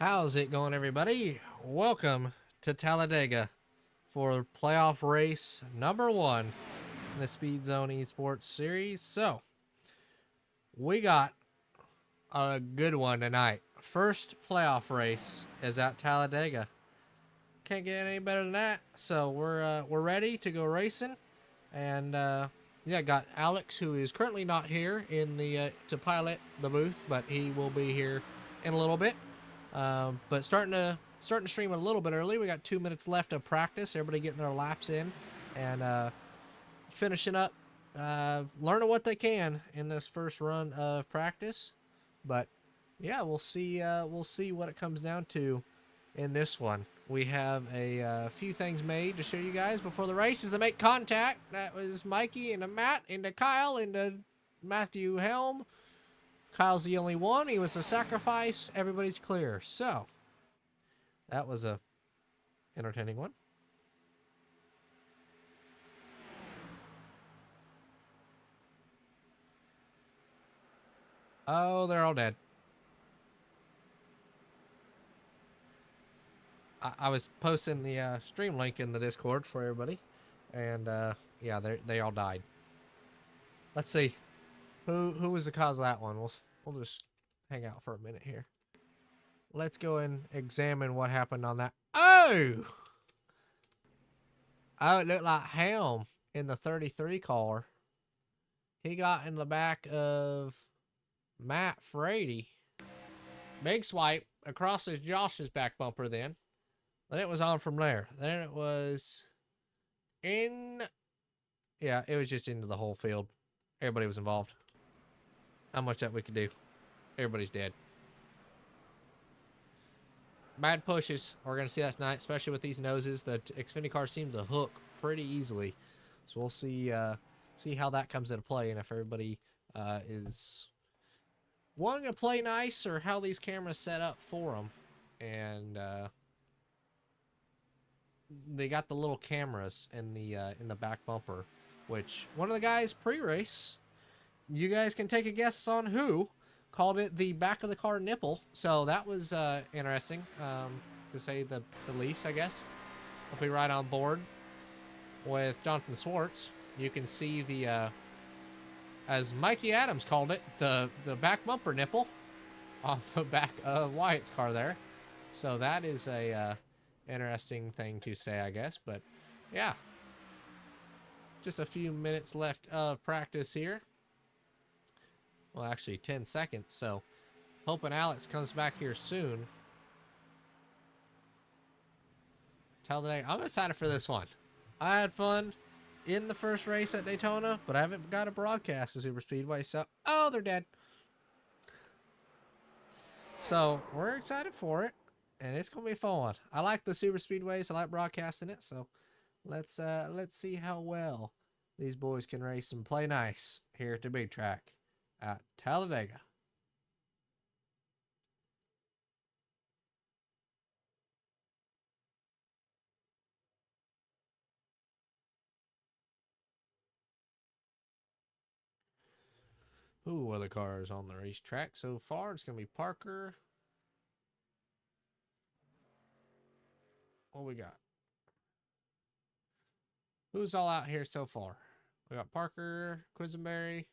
How's it going, everybody? Welcome to Talladega for playoff race number 1 in the SpeedZone eSports series. So, we got a good one tonight. First playoff race is at Talladega. Can't get any better than that. So, we're ready to go racing. And yeah, got Alex, who is currently not here in the to pilot the booth, but he will be here in a little bit. But starting to stream a little bit early. We got 2 minutes left of practice. Everybody getting their laps in and finishing up, learning what they can in this first run of practice. But yeah, we'll see what it comes down to in this one. We have a few things made to show you guys before the races to make contact. That was Mikey into Matt, into Kyle, into Matthew Helm. Kyle's the only one. He was a sacrifice. Everybody's clear. So, that was a entertaining one. Oh, they're all dead. I was posting the stream link in the Discord for everybody. And, yeah, they all died. Let's see. Who was the cause of that one? We'll just hang out for a minute here. Let's go and examine what happened on that. Oh! Oh, it looked like Helm in the 33 car. He got in the back of Matt Frady. Big swipe across his Josh's back bumper then. Then it was on from there. Then it was in... Yeah, it was just into the whole field. Everybody was involved. Not much that we could do. Everybody's dead. Bad pushes. We're going to see that tonight, especially with these noses. The Xfinity cars seem to hook pretty easily. So we'll see how that comes into play and if everybody is wanting to play nice or how these cameras set up for them. And they got the little cameras in the back bumper, which one of the guys pre-race, you guys can take a guess on who called it the back of the car nipple. So that was interesting, to say the least, I guess. I'll be right on board with Jonathan Swartz. You can see the, as Mikey Adams called it, the back bumper nipple on the back of Wyatt's car there. So that is a interesting thing to say, I guess. But yeah, just a few minutes left of practice here. Well, actually 10 seconds, so hoping Alex comes back here soon. Talladega, I'm excited for this one. I had fun in the first race at Daytona, but I haven't got a broadcast of Super Speedway, so... Oh, they're dead. So, we're excited for it, and it's going to be fun. I like the Super Speedways. I like broadcasting it, so let's see how well these boys can race and play nice here at the big track at Talladega. Ooh, other cars on the racetrack so far. It's going to be Parker. What we got? Who's all out here so far? We got Parker, Quisenberry,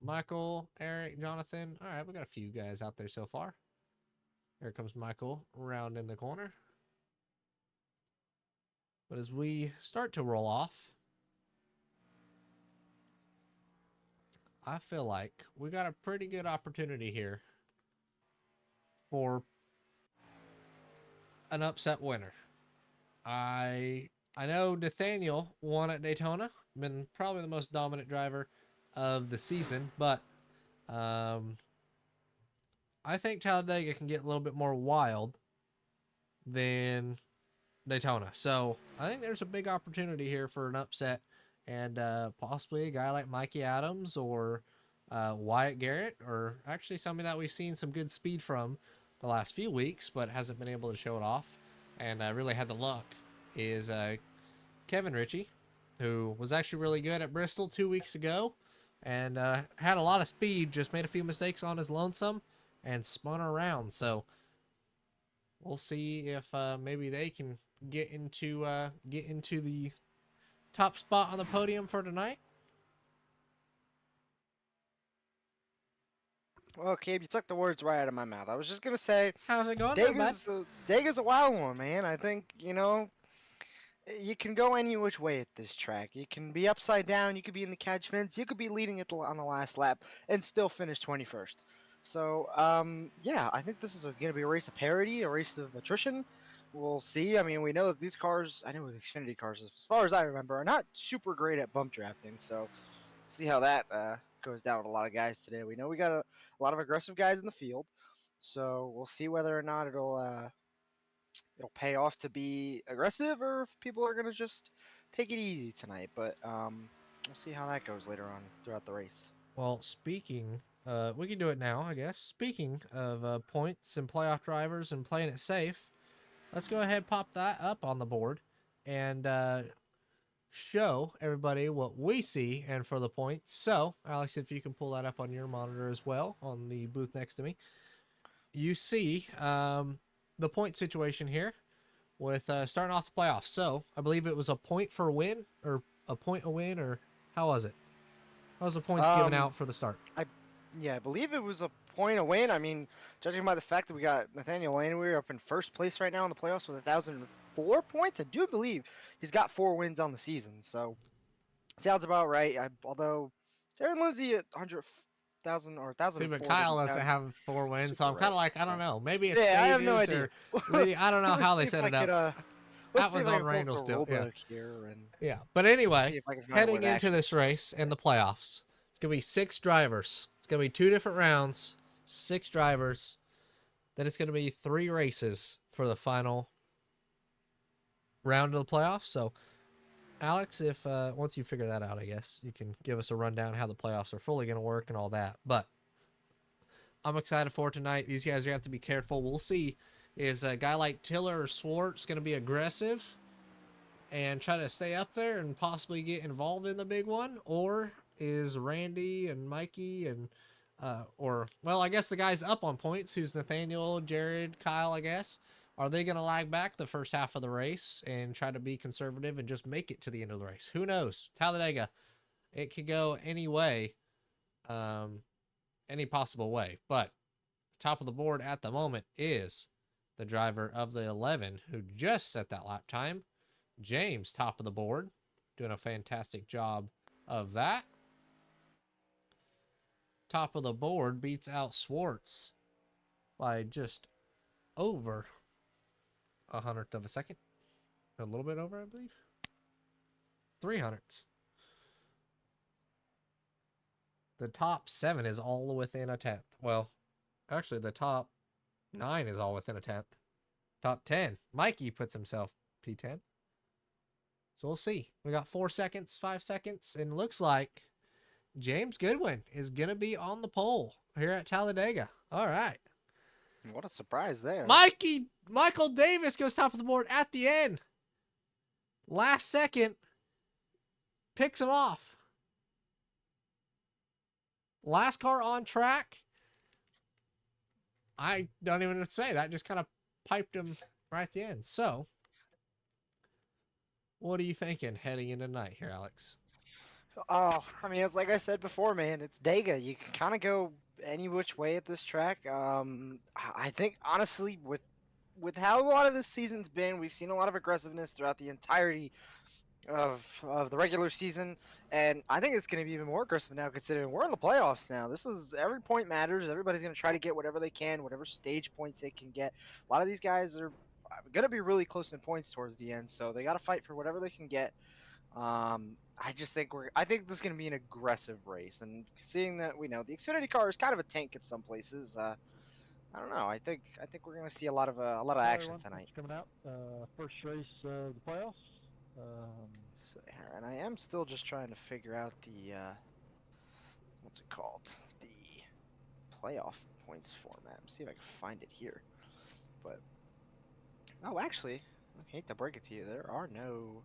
Michael, Eric, Jonathan. All right, we got a few guys out there so far. Here comes Michael around in the corner. But as we start to roll off, I feel like we got a pretty good opportunity here for an upset winner. I know Nathaniel won at Daytona, been probably the most dominant driver of the season, but I think Talladega can get a little bit more wild than Daytona. So I think there's a big opportunity here for an upset and possibly a guy like Mikey Adams or Wyatt Garrett, or actually somebody that we've seen some good speed from the last few weeks but hasn't been able to show it off and really had the luck is Kevin Ritchie, who was actually really good at Bristol 2 weeks ago and had a lot of speed, just made a few mistakes on his lonesome and spun around. So we'll see if maybe they can get into the top spot on the podium for tonight. Well, Cabe, you took the words right out of my mouth. I was just gonna say, How's it going there, bud? Dega's a wild one, man. I think you can go any which way at this track. You can be upside down. You could be in the catch fence. You could be leading it on the last lap and still finish 21st. So, yeah, I think this is gonna be a race of parity, a race of attrition. We'll see. I mean, we know that these cars, I know with Xfinity cars, as far as I remember, are not super great at bump drafting. So, see how that goes down with a lot of guys today. We know we got a lot of aggressive guys in the field, so we'll see whether or not it'll pay off to be aggressive or if people are gonna just take it easy tonight. But we'll see how that goes later on throughout the race. Well, speaking, we can do it now, I guess. Speaking of points and playoff drivers and playing it safe, let's go ahead and pop that up on the board and show everybody what we see and for the points. So, Alex, if you can pull that up on your monitor as well on the booth next to me, you see the point situation here with starting off the playoffs. So, I believe it was a point for a win or a point a win, or how was it? How was the points given out for the start? I believe it was a point a win. I mean, judging by the fact that we got Nathaniel Landwehr up in first place right now in the playoffs with 1,004 points, I do believe he's got 4 wins on the season. So sounds about right. Although Darren Lindsay at 100,000 or See, but 1,004 Kyle doesn't doesn't sound have 4 wins, so super I'm kind right. of like, I don't know. Maybe it's Yeah, I have no stages idea. or leading. I don't know Let's how they see if set I it up. could That let's see was if I on can pull up Randall the still. rule Yeah. book here and Yeah. But anyway, see if I can find where heading that into actually this race and the playoffs, it's going to be 6 drivers. It's going to be 2 different rounds, 6 drivers. Then it's going to be 3 races for the final round of the playoffs. So, Alex, if once you figure that out, I guess you can give us a rundown how the playoffs are fully going to work and all that. But I'm excited for tonight. These guys are going to have to be careful. We'll see. Is a guy like Tiller or Swartz going to be aggressive and try to stay up there and possibly get involved in the big one? Or is Randy and Mikey and, well, I guess the guys up on points, who's Nathaniel, Jared, Kyle, I guess, are they going to lag back the first half of the race and try to be conservative and just make it to the end of the race? Who knows? Talladega, it could go any way. Any possible way. But top of the board at the moment is the driver of the 11 who just set that lap time. James, top of the board, doing a fantastic job of that. Top of the board beats out Swartz by just over 100th of a second. A little bit over, I believe. 300. The top 7 is all within a 10th. Well, actually, the top 9 is all within a 10th. Top 10. Mikey puts himself P10. So we'll see. We got 4 seconds, 5 seconds, and looks like James Goodwin is going to be on the pole here at Talladega. All right. what a surprise there. Michael Davis goes top of the board at the end. Last second, picks him off. Last car on track. I don't even know what to say. That just kind of piped him right at the end. So, what are you thinking heading into tonight here, Alex? Oh, I mean, it's like I said before, man. It's Dega. You can kind of go any which way at this track. I think honestly, with how a lot of this season's been, we've seen a lot of aggressiveness throughout the entirety of the regular season, and I think it's going to be even more aggressive now considering we're in the playoffs now. This is every point matters. Everybody's going to try to get whatever they can, whatever stage points they can get. A lot of these guys are going to be really close in points towards the end, so they got to fight for whatever they can get. I just think I think this is going to be an aggressive race, and seeing that we know the Xfinity car is kind of a tank at some places, I don't know. I think we're going to see a lot of action tonight. Coming out, first race of the playoffs. So, and I am still just trying to figure out the what's it called, the playoff points format. See if I can find it here. But oh, actually, I hate to break it to you, there are no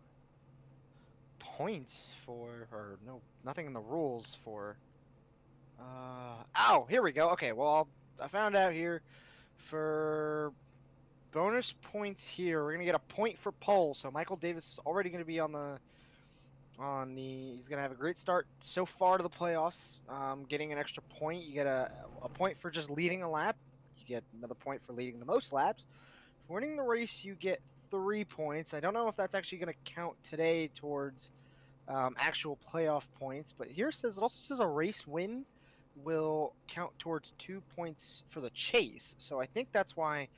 points for, or nothing in the rules for. Oh, here we go. Okay, well, I found out here for bonus points here. We're gonna get a point for pole. So Michael Davis is already gonna be he's gonna have a great start so far to the playoffs. Getting an extra point. You get a point for just leading a lap. You get another point for leading the most laps. For winning the race, you get 3 points. I don't know if that's actually gonna count today towards actual playoff points, but here it also says a race win will count towards 2 points for the chase. So I think that's why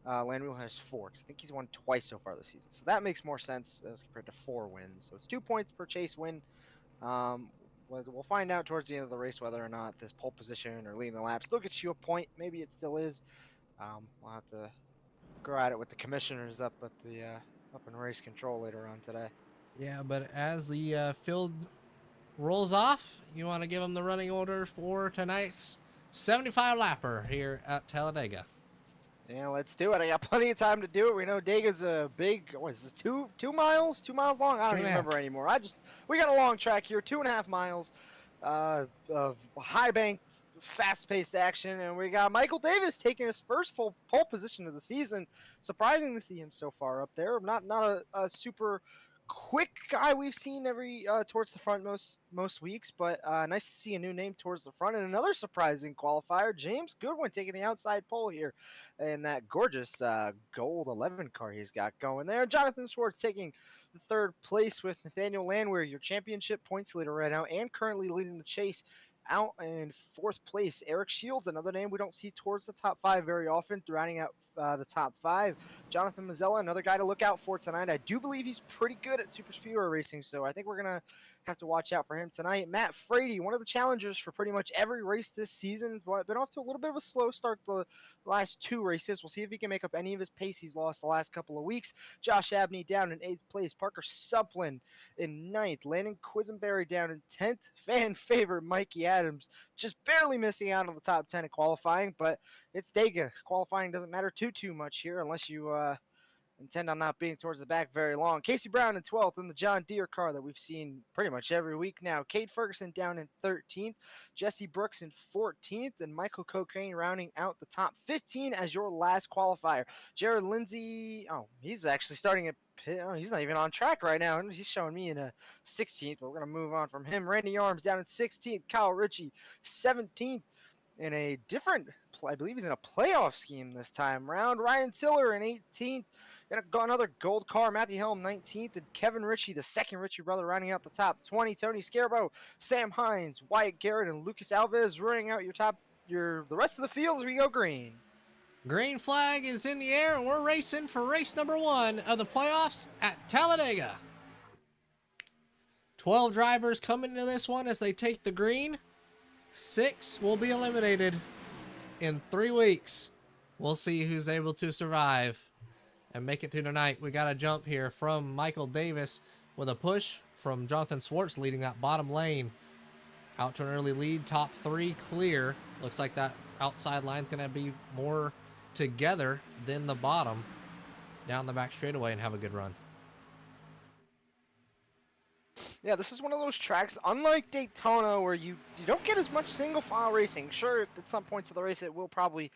Landwheel has 4. 'Cause I think he's won twice so far this season. So that makes more sense as compared to 4 wins. So it's 2 points per chase win. We'll find out towards the end of the race whether or not this pole position or leading the lap still gets you a point. Maybe it still is. We'll have to go at it with the commissioners up at the up in race control later on today. Yeah, but as the field rolls off, you want to give them the running order for tonight's 75 lapper here at Talladega. Yeah, let's do it. I got plenty of time to do it. We know Dega's a big, what is this, 2 miles long? I don't even remember anymore. We got a long track here, 2.5 miles of high banked, fast-paced action, and we got Michael Davis taking his first full pole position of the season. Surprising to see him so far up there. Not a super quick guy we've seen towards the front most weeks, but nice to see a new name towards the front. And another surprising qualifier, James Goodwin taking the outside pole here in that gorgeous gold 11 car he's got going there. Jonathan Schwartz taking the 3rd place with Nathaniel Landwehr, your championship points leader right now, and currently leading the chase. Out in 4th place, Eric Shields, another name we don't see towards the top 5 very often, rounding out the top 5. Jonathan Mazzella, another guy to look out for tonight. I do believe he's pretty good at Super Speedway racing, so I think we're going to have to watch out for him tonight. Matt Frady, one of the challengers for pretty much every race this season, but been off to a little bit of a slow start the last 2 races. We'll see if he can make up any of his pace he's lost the last couple of weeks. Josh Abney down in 8th place. Parker Supplin in 9th. Landon Quisenberry down in 10th. Fan favorite Mikey Adams just barely missing out on the top 10 in qualifying, but it's DEGA. Qualifying doesn't matter too much here unless you intend on not being towards the back very long. Casey Brown in 12th in the John Deere car that we've seen pretty much every week now. Cade Ferguson down in 13th. Jesse Brooks in 14th. And Michael Cocaine rounding out the top 15 as your last qualifier. Jared Lindsay, he's actually starting at he's not even on track right now. He's showing me in a 16th, but we're going to move on from him. Randy Arms down in 16th. Kyle Ritchie 17th in a different, I believe he's in a playoff scheme this time round. Ryan Tiller in 18th. Got another gold car. Matthew Helm 19th, and Kevin Ritchie, the second Ritchie brother, rounding out the top 20. Tony Scarbo, Sam Hines, Wyatt Garrett, and Lucas Alves running out the rest of the field as we go green. Green flag is in the air, and we're racing for race number 1 of the playoffs at Talladega. 12 drivers come into this one as they take the green. 6 will be eliminated in 3 weeks. We'll see who's able to survive and make it to tonight. We got a jump here from Michael Davis with a push from Jonathan Schwartz leading that bottom lane. Out to an early lead, top 3 clear. Looks like that outside line's going to be more together than the bottom. Down the back straightaway and have a good run. Yeah, this is one of those tracks, unlike Daytona, where you don't get as much single file racing. Sure, at some points of the race it will probably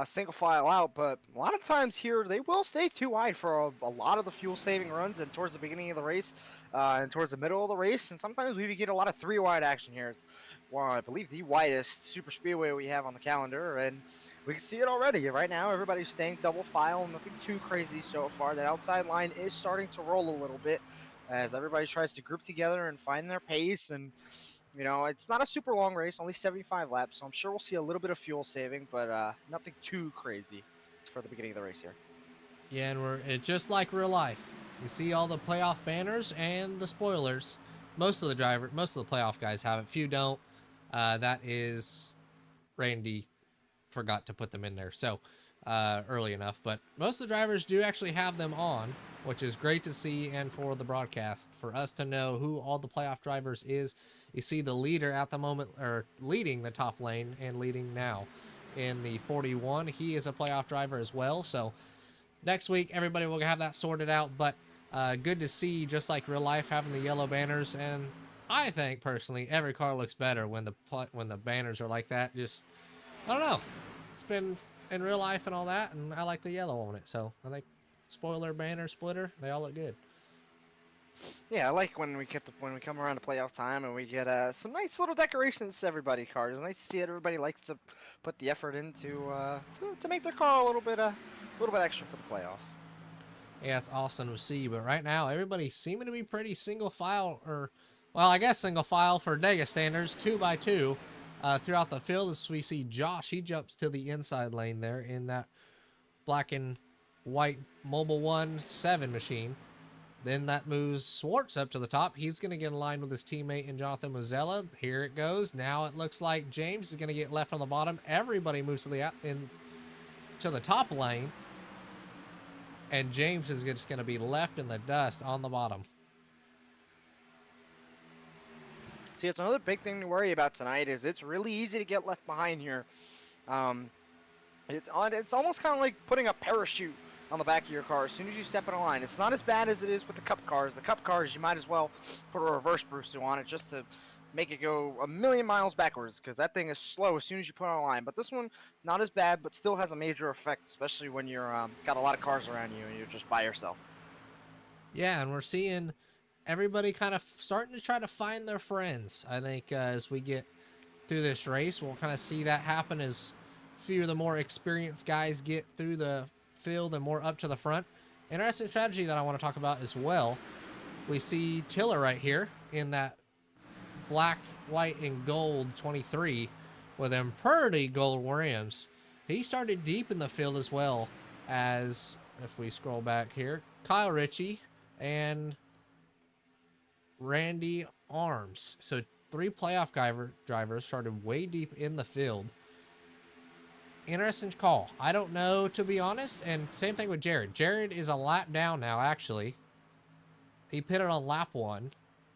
single file out, but a lot of times here they will stay too wide for a lot of the fuel saving runs and towards the beginning of the race and towards the middle of the race, and sometimes we even get a lot of 3 wide action here. It's, well, I believe the widest super speedway we have on the calendar, and we can see it already. Right now everybody's staying double file, nothing too crazy so far. That outside line is starting to roll a little bit as everybody tries to group together and find their pace. And you know, it's not a super long race, only 75 laps, so I'm sure we'll see a little bit of fuel saving, but nothing too crazy for the beginning of the race here. Yeah, and it's just like real life. You see all the playoff banners and the spoilers. Most of the playoff guys have it. Few don't. That is Randy forgot to put them in there so early enough, but most of the drivers do actually have them on, which is great to see, and for the broadcast for us to know who all the playoff drivers is. You see the leader at the moment, or leading the top lane and leading now in the 41. He is a playoff driver as well, so next week everybody will have that sorted out. But good to see, just like real life, having the yellow banners. And I think personally every car looks better when the banners are like that. Just, I don't know, it's been in real life and all that, and I like the yellow on it. So I think spoiler, banner, splitter, they all look good. Yeah, I like when we come around to playoff time and we get some nice little decorations to everybody cars. It's nice to see that everybody likes to put the effort into to make their car a little bit extra for the playoffs. Yeah, it's awesome to see. But right now, everybody's seeming to be pretty single file, or, well, I guess single file for DEGA standards, 2x2 throughout the field. As we see Josh, he jumps to the inside lane there in that black and white Mobile 1-7 machine. Then that moves Swartz up to the top. He's going to get in line with his teammate in Jonathan Mozella. Here it goes. Now it looks like James is going to get left on the bottom. Everybody moves to the top lane. And James is just going to be left in the dust on the bottom. See, it's another big thing to worry about tonight is it's really easy to get left behind here. It's almost kind of like putting a parachute on the back of your car as soon as you step in a line. It's not as bad as it is with the Cup cars. The Cup cars, you might as well put a reverse booster on it just to make it go a million miles backwards because that thing is slow as soon as you put it on a line. But this one, not as bad, but still has a major effect, especially when you're got a lot of cars around you and you're just by yourself. Yeah, and we're seeing everybody kind of starting to try to find their friends. I think as we get through this race, we'll kind of see that happen as a few of the more experienced guys get through the field and more up to the front. Interesting strategy that I want to talk about as well. We see Tiller right here in that black, white, and gold 23 with them pretty gold rims. He started deep in the field as well as, if we scroll back here, Kyle Ritchie and Randy Arms. So 3 playoff drivers started way deep in the field. Interesting call. I don't know, to be honest. And same thing with Jared. Jared is a lap down now, actually. He pitted on lap 1.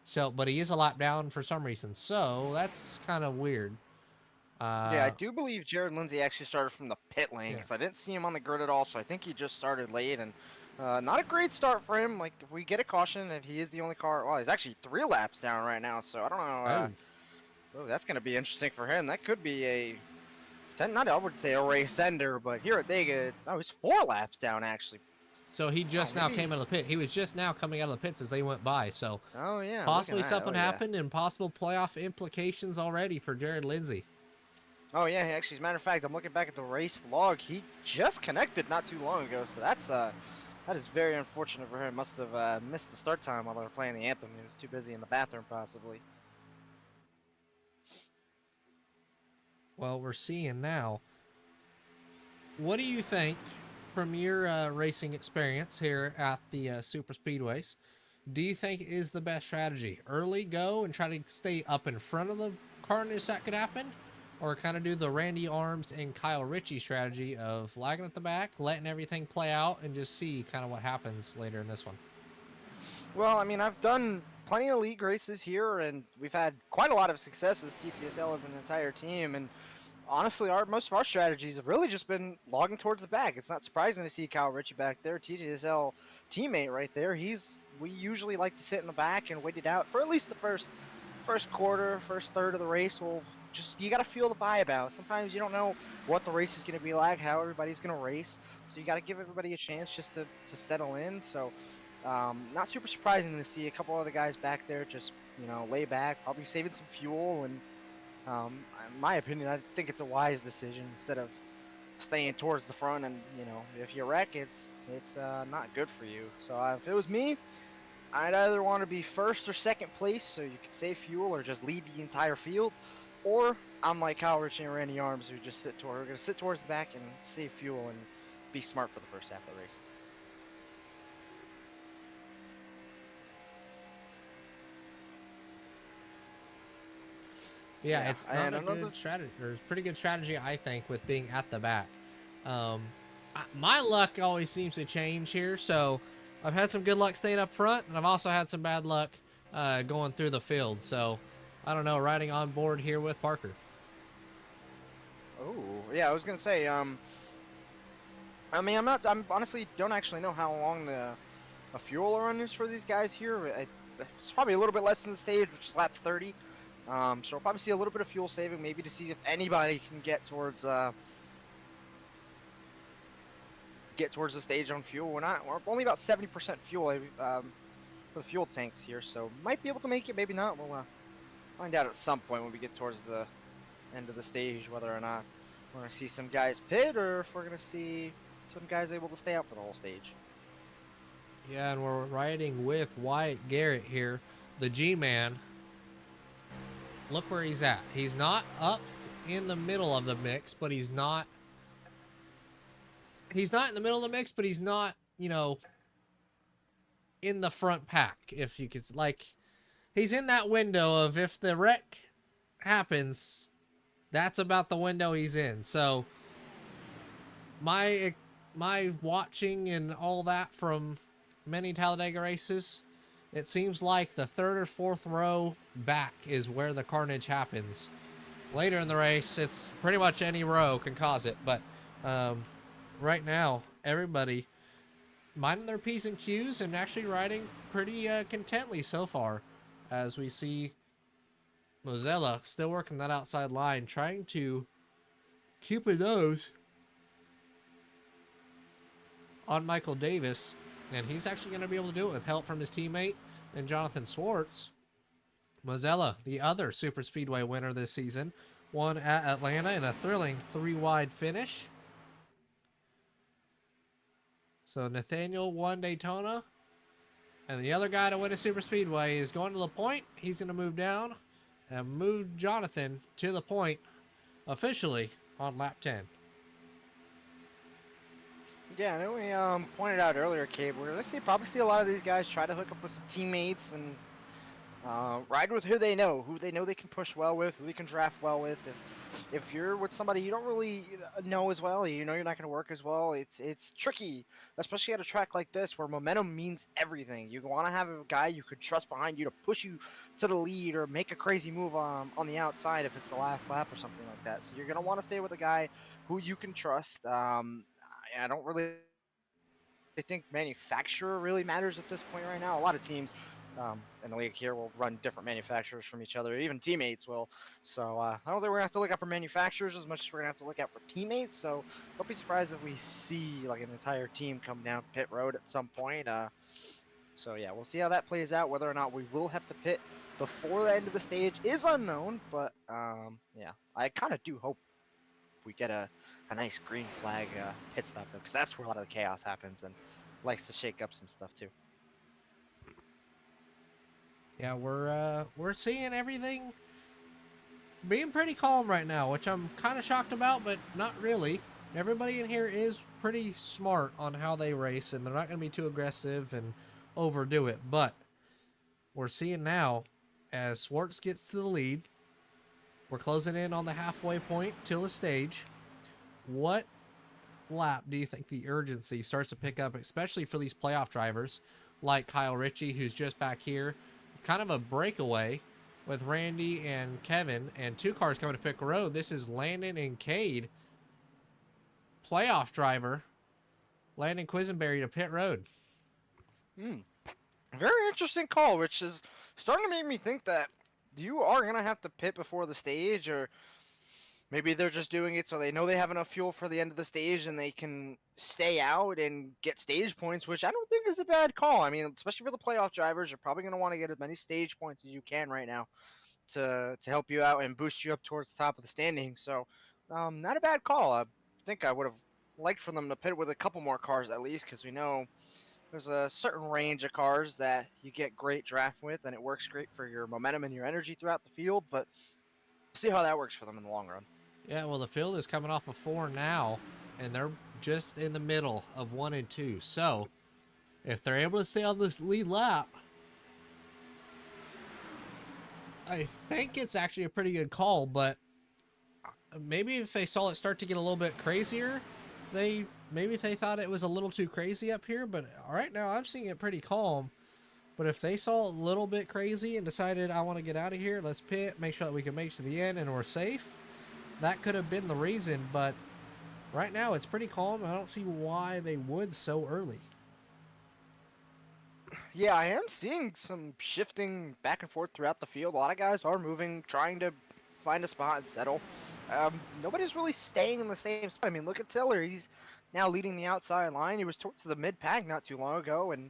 So, but he is a lap down for some reason. So that's kind of weird. Yeah, I do believe Jared Lindsay actually started from the pit lane because I didn't see him on the grid at all. So I think he just started late and not a great start for him. Like if we get a caution, if he is the only car, well, he's actually 3 laps down right now. So I don't know. Oh, that's going to be interesting for him. That could be I would say a race ender, but here at DEGA, it's 4 laps down actually. So he just now came out of the pit. He was just now coming out of the pits as they went by. So yeah, possibly something happened and possible playoff implications already for Jared Lindsay. Oh yeah, actually, as a matter of fact, I'm looking back at the race log. He just connected not too long ago, so that is very unfortunate for him. Must have missed the start time while they were playing the anthem. He was too busy in the bathroom, possibly. Well, we're seeing now. What do you think, from your racing experience here at the Super Speedways, do you think is the best strategy? Early go and try to stay up in front of the carnage that could happen? Or kind of do the Randy Arms and Kyle Ritchie strategy of lagging at the back, letting everything play out, and just see kind of what happens later in this one? Well, I mean, I've done plenty of league races here, and we've had quite a lot of success as TTSL as an entire team. And honestly, most of our strategies have really just been logging towards the back. It's not surprising to see Kyle Ritchie back there, TTSL teammate right there. We usually like to sit in the back and wait it out for at least the first quarter, first third of the race. You got to feel the vibe out. Sometimes you don't know what the race is going to be like, how everybody's going to race. So you got to give everybody a chance just to settle in. So not super surprising to see a couple other guys back there just, lay back, probably saving some fuel. And in my opinion, I think it's a wise decision instead of staying towards the front. And, if you wreck, it's not good for you. So if it was me, I'd either want to be first or second place so you can save fuel or just lead the entire field. Or I'm like Kyle Ritchie and Randy Arms who just we're going to sit towards the back and save fuel and be smart for the first half of the race. Yeah, it's not a good strategy, or it's pretty good strategy, I think, with being at the back. My luck always seems to change here, so I've had some good luck staying up front, and I've also had some bad luck going through the field. So I don't know, riding on board here with Parker. Oh, yeah, I was going to say, I mean, I'm honestly don't actually know how long the fuel run is for these guys here. It's probably a little bit less than the stage, which is lap 30. So we'll probably see a little bit of fuel saving, maybe to see if anybody can get towards get towards the stage on fuel. We're only about 70% fuel for the fuel tanks here, so might be able to make it, maybe not. We'll find out at some point when we get towards the end of the stage whether or not we're going to see some guys pit or if we're going to see some guys able to stay out for the whole stage. Yeah, and we're riding with Wyatt Garrett here, the G-Man. Look where he's at. He's not up in the middle of the mix, but he's not in the middle of the mix, but he's not, you know, in the front pack, if you could, like, he's in that window of if the wreck happens, that's about the window he's in. So my watching and all that from many Talladega races, it seems like the third or fourth row back is where the carnage happens. Later in the race, it's pretty much any row can cause it, but right now, everybody minding their P's and Q's and actually riding pretty contently so far, as we see Mozilla still working that outside line, trying to keep a nose on Michael Davis, and he's actually going to be able to do it with help from his teammate and Jonathan Swartz. Mozilla, the other Super Speedway winner this season, won at Atlanta in a thrilling 3-wide finish. So Nathaniel won Daytona, and the other guy to win a Super Speedway is going to the point. He's going to move down and move Jonathan to the point officially on lap 10. Yeah, I know we pointed out earlier, Cabe, we're going to probably see a lot of these guys try to hook up with some teammates and ride with who they know they can push well with, who they can draft well with. If you're with somebody you don't really know as well, you know you're not going to work as well, it's tricky, especially at a track like this where momentum means everything. You want to have a guy you could trust behind you to push you to the lead or make a crazy move on the outside if it's the last lap or something like that. So you're going to want to stay with a guy who you can trust. I don't really think manufacturer really matters at this point right now. A lot of teams in the league here will run different manufacturers from each other, even teammates will. So I don't think we're gonna have to look out for manufacturers as much as we're gonna have to look out for teammates. So don't be surprised if we see like an entire team come down pit road at some point. So yeah, we'll see how that plays out. Whether or not we will have to pit before the end of the stage is unknown, but yeah, I kind of do hope we get a nice green flag pit stop though, because that's where a lot of the chaos happens and likes to shake up some stuff too. Yeah, we're seeing everything being pretty calm right now, which I'm kind of shocked about, but not really. Everybody in here is pretty smart on how they race, and they're not going to be too aggressive and overdo it. But we're seeing now, as Swartz gets to the lead, we're closing in on the halfway point till the stage. What lap do you think the urgency starts to pick up, especially for these playoff drivers like Kyle Ritchie, who's just back here? Kind of a breakaway with Randy and Kevin, and two cars coming to pick a road. This is Landon and Cade. Playoff driver Landon Quisenberry to pit road. Very interesting call, which is starting to make me think that you are going to have to pit before the stage, or maybe they're just doing it so they know they have enough fuel for the end of the stage and they can stay out and get stage points, which I don't think is a bad call. I mean, especially for the playoff drivers, you're probably going to want to get as many stage points as you can right now to help you out and boost you up towards the top of the standings. So, not a bad call. I think I would have liked for them to pit with a couple more cars at least, because we know there's a certain range of cars that you get great draft with, and it works great for your momentum and your energy throughout the field, but see how that works for them in the long run. Yeah, well, the field is coming off of 4 now, and they're just in the middle of 1 and 2. So, if they're able to stay on this lead lap, I think it's actually a pretty good call, but maybe if they saw it start to get a little bit crazier, maybe if they thought it was a little too crazy up here, but right now I'm seeing it pretty calm. But if they saw it a little bit crazy and decided, I want to get out of here, let's pit, make sure that we can make it to the end and we're safe, that could have been the reason. But right now it's pretty calm, and I don't see why they would so early. Yeah, I am seeing some shifting back and forth throughout the field. A lot of guys are moving, trying to find a spot and settle. Nobody's really staying in the same spot. I mean, look at Tiller. He's now leading the outside line. He was towards the mid pack not too long ago, and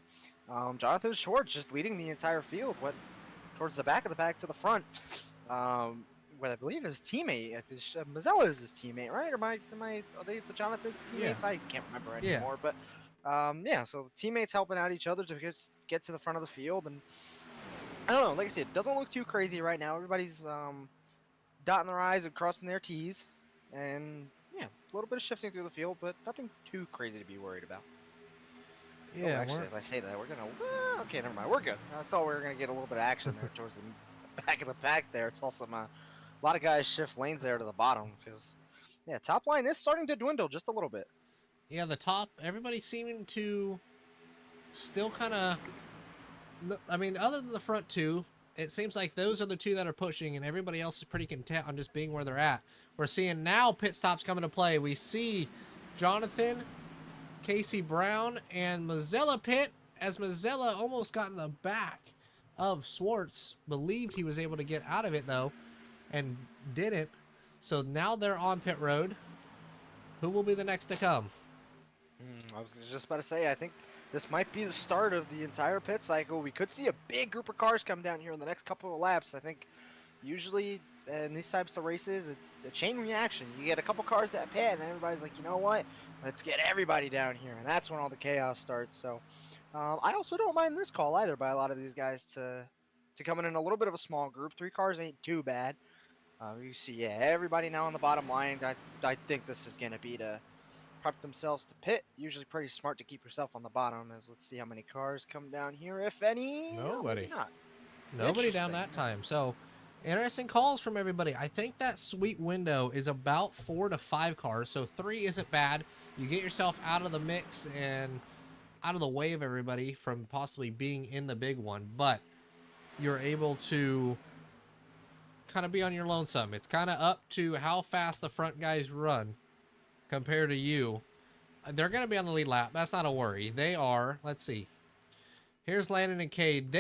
Jonathan Schwartz just leading the entire field. Went towards the back of the pack to the front. Where I believe his teammate, Mazzella is his teammate, right? Or are they the Jonathan's teammates? Yeah. I can't remember anymore. But yeah, so teammates helping out each other to get to the front of the field, and I don't know. Like I said, it doesn't look too crazy right now. Everybody's dotting their I's and crossing their T's, and yeah, a little bit of shifting through the field, but nothing too crazy to be worried about. Yeah, oh, actually, as I say that, we're gonna. Okay, never mind. We're good. I thought we were gonna get a little bit of action there towards the back of the pack. There, it's also a lot of guys shift lanes there to the bottom because, yeah, top line is starting to dwindle just a little bit. Yeah, the top, everybody's seeming to still kind of, I mean, other than the front two, it seems like those are the two that are pushing, and everybody else is pretty content on just being where they're at. We're seeing now pit stops coming to play. We see Jonathan, Casey Brown, and Mazzella pit, as Mazzella almost got in the back of Schwartz. Believed he was able to get out of it, though, and didn't. So now they're on pit road. Who will be the next to come? I was just about to say, I think this might be the start of the entire pit cycle. We could see a big group of cars come down here in the next couple of laps. I think usually in these types of races, it's a chain reaction. You get a couple cars that pit, and then everybody's like, you know what? Let's get everybody down here, and that's when all the chaos starts. So I also don't mind this call either by a lot of these guys to come in a little bit of a small group. 3 cars ain't too bad. You see, yeah, everybody now on the bottom line. I think this is gonna be to prep themselves to pit. Usually pretty smart to keep yourself on the bottom. As let's see how many cars come down here, if any. Nobody. Not. Nobody down that time. So, interesting calls from everybody. I think that sweet window is about 4 to 5 cars. So 3 isn't bad. You get yourself out of the mix and out of the way of everybody from possibly being in the big one, but you're able to kind of be on your lonesome. It's kind of up to how fast the front guys run compared to you. They're going to be on the lead lap. That's not a worry. They are. Let's see. Here's Landon and Cade.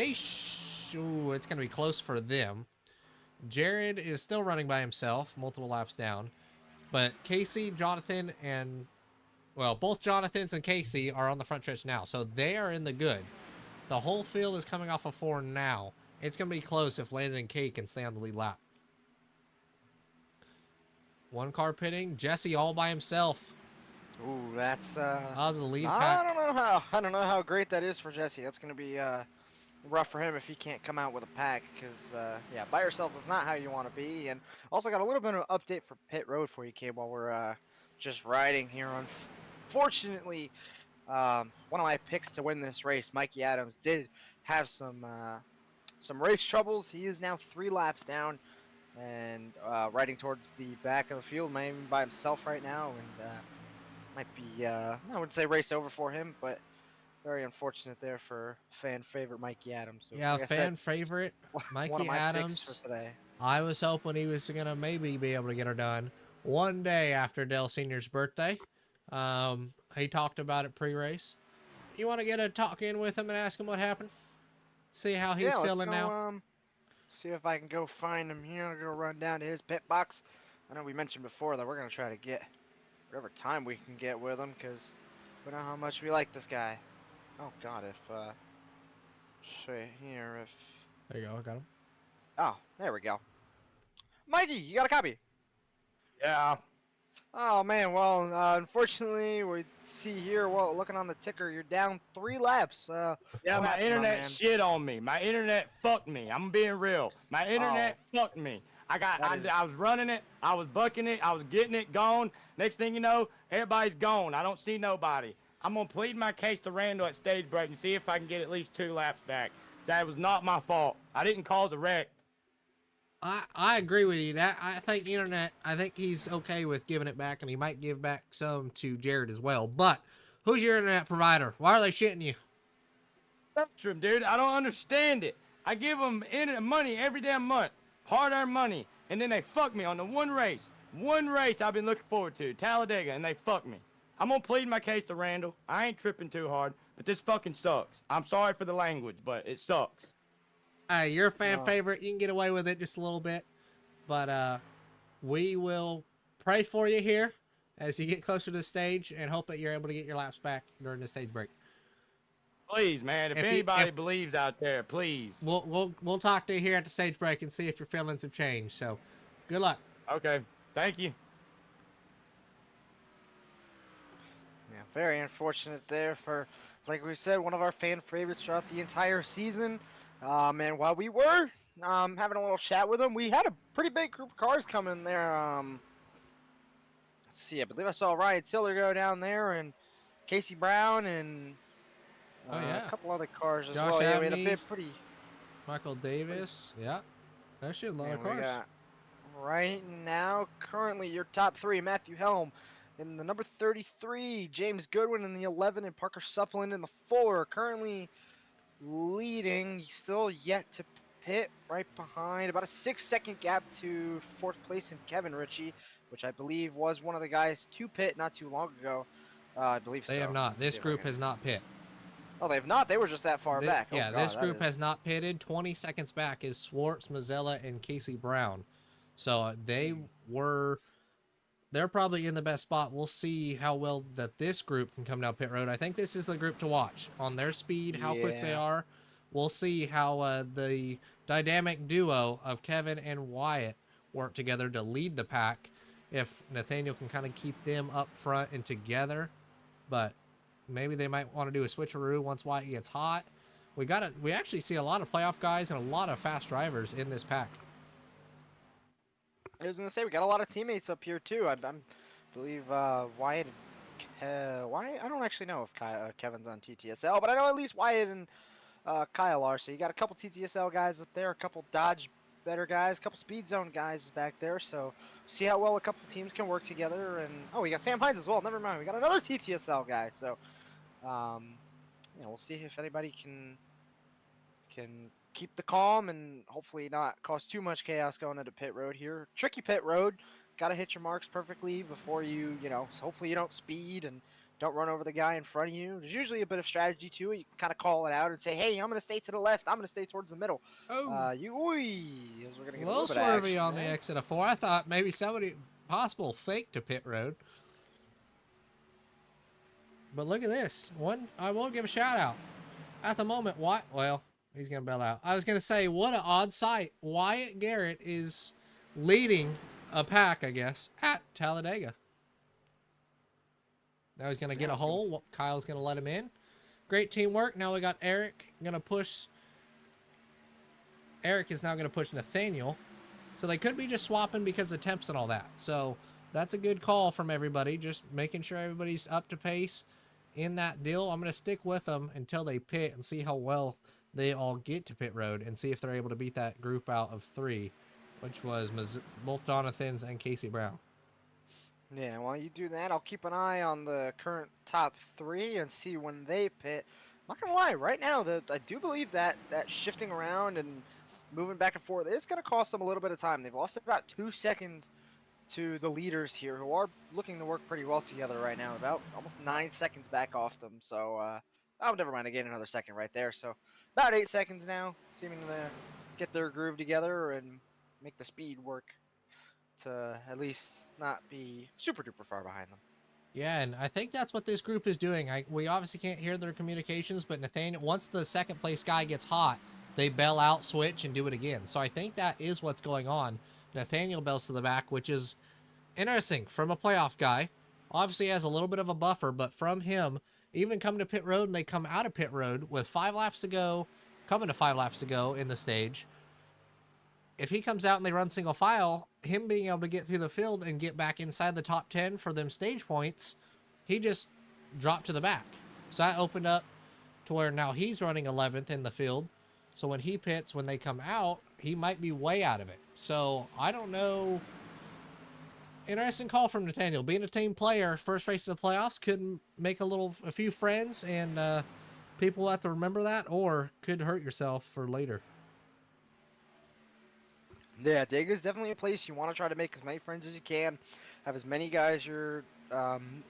Ooh, it's going to be close for them. Jared is still running by himself, multiple laps down. But Casey, Jonathan, and, well, both Jonathans and Casey are on the front stretch now. So they are in the good. The whole field is coming off of 4 now. It's going to be close if Landon and Cade can stay on the lead lap. 1 car pitting. Jesse all by himself. Ooh, that's Out of the lead I pack. don't know how great that is for Jesse. That's gonna be rough for him if he can't come out with a pack, because yeah, by yourself is not how you want to be. And also got a little bit of an update for pit road for you, Cade, while we're just riding here. Unfortunately, one of my picks to win this race, Mikey Adams, did have some race troubles. He is now 3 laps down and riding towards the back of the field, maybe by himself right now, and might be I wouldn't say race over for him, but very unfortunate there for fan favorite Mikey Adams. So, Yeah, like I fan said, favorite one Mikey of my Adams. picks for today. I was hoping he was going to maybe be able to get her done one day after Dale Sr.'s birthday. He talked about it pre-race. You want to get a talk in with him and ask him what happened? See how he's Yeah, let's feeling go, now? See if I can go find him here. I'll go run down to his pit box. I know we mentioned before that we're going to try to get whatever time we can get with him, because we know how much we like this guy. Oh god, if straight here, if There you go, I got him. oh, there we go. Mikey, you got a copy? Yeah. Oh man, well, unfortunately, we see here, well, looking on the ticker, you're down 3 laps. Yeah, what my happened, internet man? shit on me. My internet fucked me. I'm being real. My internet fucked me. I was running it. I was bucking it. I was getting it gone. Next thing you know, everybody's gone. I don't see nobody. I'm going to plead my case to Randall at stage break and see if I can get at least 2 laps back. That was not my fault. I didn't cause a wreck. I agree with you. That I think internet. I think he's okay with giving it back, and he might give back some to Jared as well. But who's your internet provider? Why are they shitting you? Spectrum, dude. I don't understand it. I give them money every damn month, hard-earned money, and then they fuck me on the one race I've been looking forward to, Talladega, and they fuck me. I'm gonna plead my case to Randall. I ain't tripping too hard, but this fucking sucks. I'm sorry for the language, but it sucks. Hey, you're a fan favorite. You can get away with it just a little bit. But we will pray for you here as you get closer to the stage and hope that you're able to get your laps back during the stage break. Please, man, if anybody believes out there, please. We'll talk to you here at the stage break and see if your feelings have changed. So, good luck. Okay, thank you. Yeah, very unfortunate there for, like we said, one of our fan favorites throughout the entire season. And while we were having a little chat with him, we had a pretty big group of cars coming there. Let's see, I believe I saw Ryan Tiller go down there, and Casey Brown, and a couple other cars as Josh well. Yeah, we Abney, had a bit pretty. Michael Davis. Yeah, that's a lot of cars. Right now, currently your top three: Matthew Helm in the number 33, James Goodwin in the 11, and Parker Supplement in the 4. Currently leading, he's still yet to pit, right behind, about a 6-second gap to 4th place in Kevin Ritchie, which I believe was one of the guys to pit not too long ago. I believe they have not. This group has not pit. Oh, they have not? They were just that far back. Yeah, this group has not pitted. 20 seconds back is Swartz, Mazzella, and Casey Brown. So they're probably in the best spot. We'll see how well that this group can come down pit road. I think this is the group to watch on their speed, how quick they are. We'll see how the dynamic duo of Kevin and Wyatt work together to lead the pack. If Nathaniel can kind of keep them up front and together, but maybe they might want to do a switcheroo once Wyatt gets hot. We actually see a lot of playoff guys and a lot of fast drivers in this pack. I was gonna say we got a lot of teammates up here too. I believe Wyatt. Wyatt. I don't actually know if Kevin's on TTSL, but I know at least Wyatt and Kyle are. So you got a couple TTSL guys up there, a couple Dodge better guys, a couple SpeedZone guys back there. So see how well a couple teams can work together. And oh, we got Sam Hines as well. Never mind, we got another TTSL guy. So we'll see if anybody can keep the calm and hopefully not cause too much chaos going into pit road here. Tricky pit road. Got to hit your marks perfectly before so hopefully you don't speed and don't run over the guy in front of you. There's usually a bit of strategy to it. You can kind of call it out and say, hey, I'm going to stay to the left. I'm going to stay towards the middle. Oh. We're going to get a little bit swervy of action on the exit of 4. I thought maybe somebody possible fake to pit road. But look at this. I will give a shout out. At the moment, he's going to bail out. I was going to say, what an odd sight. Wyatt Garrett is leading a pack, I guess, at Talladega. Now he's going to get a hole. Kyle's going to let him in. Great teamwork. Now we got Eric going to push. Eric is now going to push Nathaniel. So they could be just swapping because of temps and all that. So that's a good call from everybody. Just making sure everybody's up to pace in that deal. I'm going to stick with them until they pit and see how well they all get to pit road and see if they're able to beat that group out of 3, which was both Donathans and Casey Brown. Yeah, while you do that, I'll keep an eye on the current top 3 and see when they pit. I'm not gonna lie, right now, I do believe that shifting around and moving back and forth is gonna cost them a little bit of time. They've lost about 2 seconds to the leaders here, who are looking to work pretty well together right now. About almost 9 seconds back off them. So, never mind. I gained another second right there. So, about 8 seconds now, seeming to get their groove together and make the speed work to at least not be super duper far behind them. Yeah, and I think that's what this group is doing. We obviously can't hear their communications, but Nathaniel, once the second place guy gets hot, they bail out, switch, and do it again. So I think that is what's going on. Nathaniel bails to the back, which is interesting from a playoff guy. Obviously has a little bit of a buffer, but from him, even coming to pit road and they come out of pit road with 5 laps to go, coming to 5 laps to go in the stage. If he comes out and they run single file, him being able to get through the field and get back inside the top 10 for them stage points, he just dropped to the back. So that opened up to where now he's running 11th in the field. So when he pits, when they come out, he might be way out of it. So I don't know. Interesting call from Nathaniel. Being a team player, first race of the playoffs, could make a few friends, and people have to remember that, or could hurt yourself for later. Yeah, DEGA is definitely a place you want to try to make as many friends as you can, have as many guys you're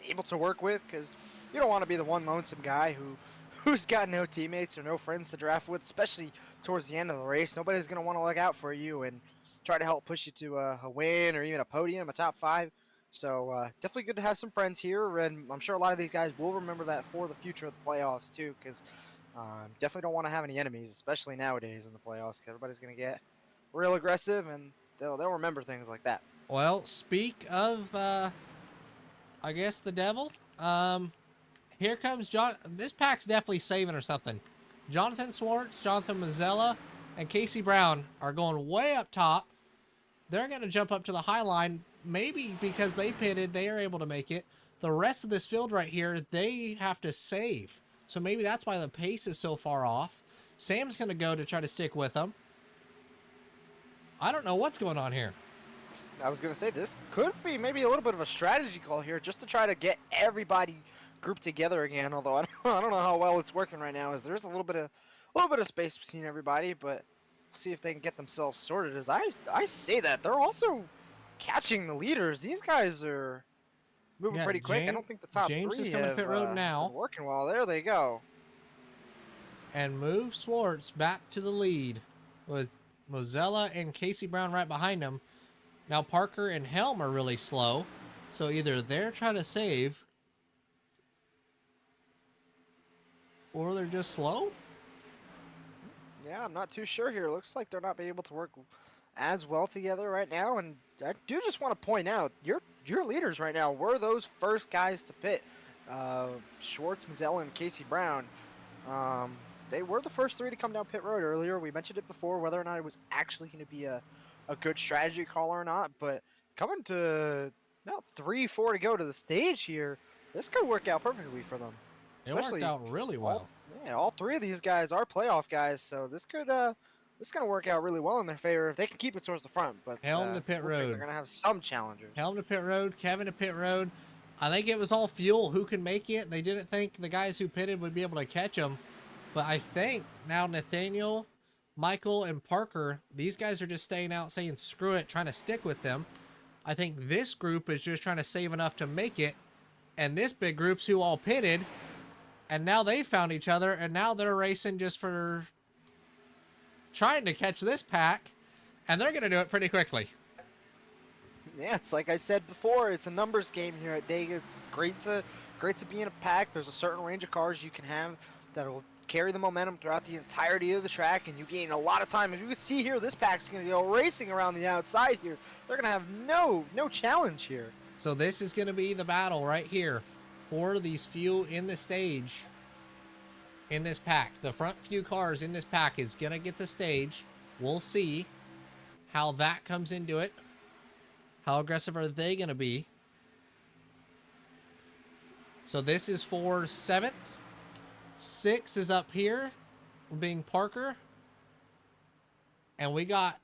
able to work with, because you don't want to be the one lonesome guy who's got no teammates or no friends to draft with, especially towards the end of the race. Nobody's going to want to look out for you, and try to help push you to a win or even a podium, a top 5. So definitely good to have some friends here, and I'm sure a lot of these guys will remember that for the future of the playoffs too, because definitely don't want to have any enemies, especially nowadays in the playoffs, because everybody's going to get real aggressive, and they'll remember things like that. Well, speak of, I guess the devil. Here comes John. This pack's definitely saving or something. Jonathan Swartz, Jonathan Mazzella, and Casey Brown are going way up top. They're going to jump up to the high line. Maybe because they pitted, they are able to make it. The rest of this field right here, they have to save. So maybe that's why the pace is so far off. Sam's going to go to try to stick with them. I don't know what's going on here. I was going to say this could be maybe a little bit of a strategy call here just to try to get everybody grouped together again. Although I don't know how well it's working right now, as there's a little bit of space between everybody, but see if they can get themselves sorted. As I say that, they're also catching the leaders. These guys are moving pretty quick. I don't think the top James 3 is coming to pit road now. Working well. There they go. And move Swartz back to the lead with Mozella and Casey Brown right behind him. Now Parker and Helm are really slow, so either they're trying to save or they're just slow. Yeah, I'm not too sure here. Looks like they're not being able to work as well together right now, and I do just want to point out your leaders right now were those first guys to pit. Schwartz, Mazzella, and Casey Brown. They were the first 3 to come down pit road earlier. We mentioned it before, whether or not it was actually going to be a good strategy call or not, but coming to about 3-4 to go to the stage here, this could work out perfectly for them. It worked out really well. All 3 of these guys are playoff guys, so this could this is gonna work out really well in their favor if they can keep it towards the front. But Helm to pit road. They're gonna have some challengers. Helm to pit road, Kevin to pit road. I think it was all fuel. Who can make it? They didn't think the guys who pitted would be able to catch them, but I think now Nathaniel, Michael, and Parker, these guys are just staying out, saying screw it, trying to stick with them. I think this group is just trying to save enough to make it, and this big group's who all pitted. And now they found each other, and now they're racing just for trying to catch this pack, and they're going to do it pretty quickly. Yeah, it's like I said before, it's a numbers game here at DEGA. It's great to be in a pack. There's a certain range of cars you can have that will carry the momentum throughout the entirety of the track, and you gain a lot of time. As you can see here, this pack's going to go racing around the outside here. They're going to have no challenge here. So this is going to be the battle right here for these few in the stage in this pack. The front few cars in this pack is going to get the stage. We'll see how that comes into it. How aggressive are they going to be? So this is for 7th. 6 is up here, being Parker. And we got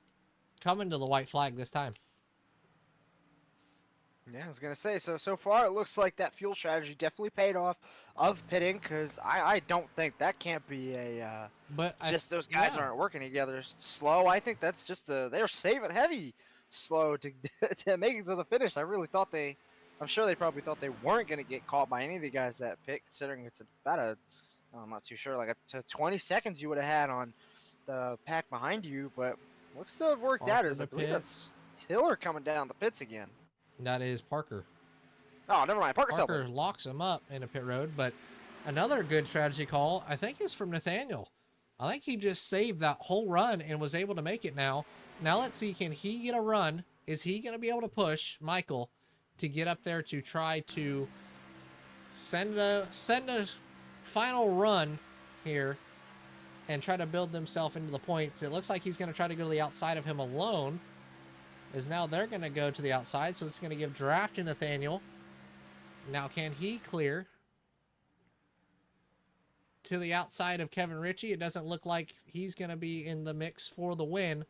coming to the white flag this time. Yeah, I was going to say, so far it looks like that fuel strategy definitely paid off of pitting, because I don't think that can't be a, just those guys aren't working together slow. I think that's just they're saving heavy slow to to make it to the finish. I'm sure they probably thought they weren't going to get caught by any of the guys that pit, considering it's about I'm not too sure, like 20 seconds you would have had on the pack behind you, but looks to have worked out. As I believe that's Tiller coming down the pits again. That is Parker. Oh, never mind. Parker locks him up in a pit road, but another good strategy call, I think, is from Nathaniel. I think he just saved that whole run and was able to make it now. Now let's see, can he get a run? Is he going to be able to push Michael to get up there to try to send a final run here and try to build themselves into the points? It looks like he's going to try to go to the outside of him alone. Is now they're going to go to the outside, so it's going to give draft to Nathaniel. Now can he clear to the outside of Kevin Ritchie? It doesn't look like he's going to be in the mix for the win.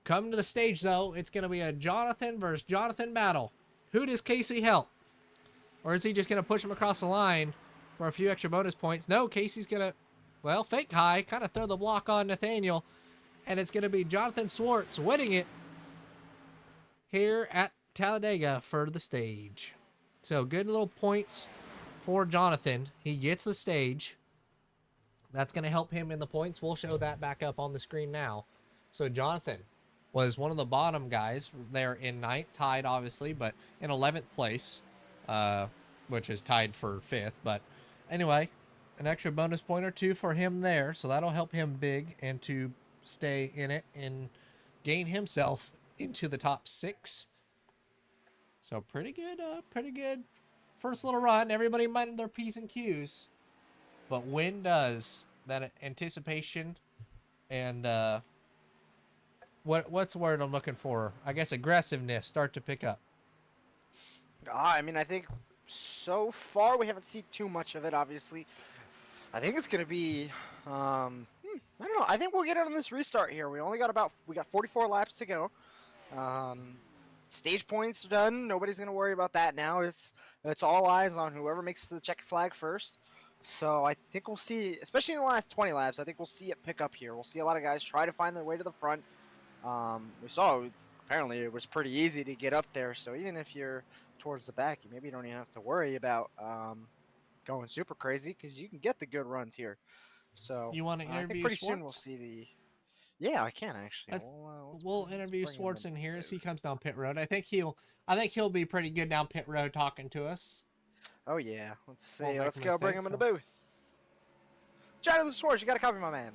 Come to the stage, though. It's going to be a Jonathan versus Jonathan battle. Who does Casey help? Or is he just going to push him across the line for a few extra bonus points? No, Casey's going to, well, fake high, kind of throw the block on Nathaniel. And it's going to be Jonathan Swartz winning it here at Talladega for the stage. So good little points for Jonathan. He gets the stage. That's going to help him in the points. We'll show that back up on the screen now. So Jonathan was one of the bottom guys. They're in ninth, tied obviously, but in 11th place, which is tied for 5th. But anyway, an extra bonus point or two for him there, so that'll help him big and to stay in it and gain himself into the top 6. So pretty good first little run. Everybody minded their P's and Q's, but when does that anticipation and what's the word I'm looking for? I guess aggressiveness start to pick up. I mean, I think so far we haven't seen too much of it. Obviously, I think it's gonna be. I don't know. I think we'll get it on this restart here. We got 44 laps to go. Stage points are done. Nobody's gonna worry about that now. It's all eyes on whoever makes the checkered flag first. So I think we'll see, especially in the last 20 laps, I think we'll see it pick up here. We'll see a lot of guys try to find their way to the front. We saw apparently it was pretty easy to get up there. So even if you're towards the back, you maybe don't even have to worry about going super crazy because you can get the good runs here. So You want to I think interview pretty Swartz? soon we'll see the. Yeah, I can actually. We'll interview Swartz in here as he comes down pit road. I think he'll be pretty good down pit road talking to us. Oh yeah, let's see. Won't make Let's a go bring mistake, him in the booth. Jonathan Swartz, you got a copy, my man.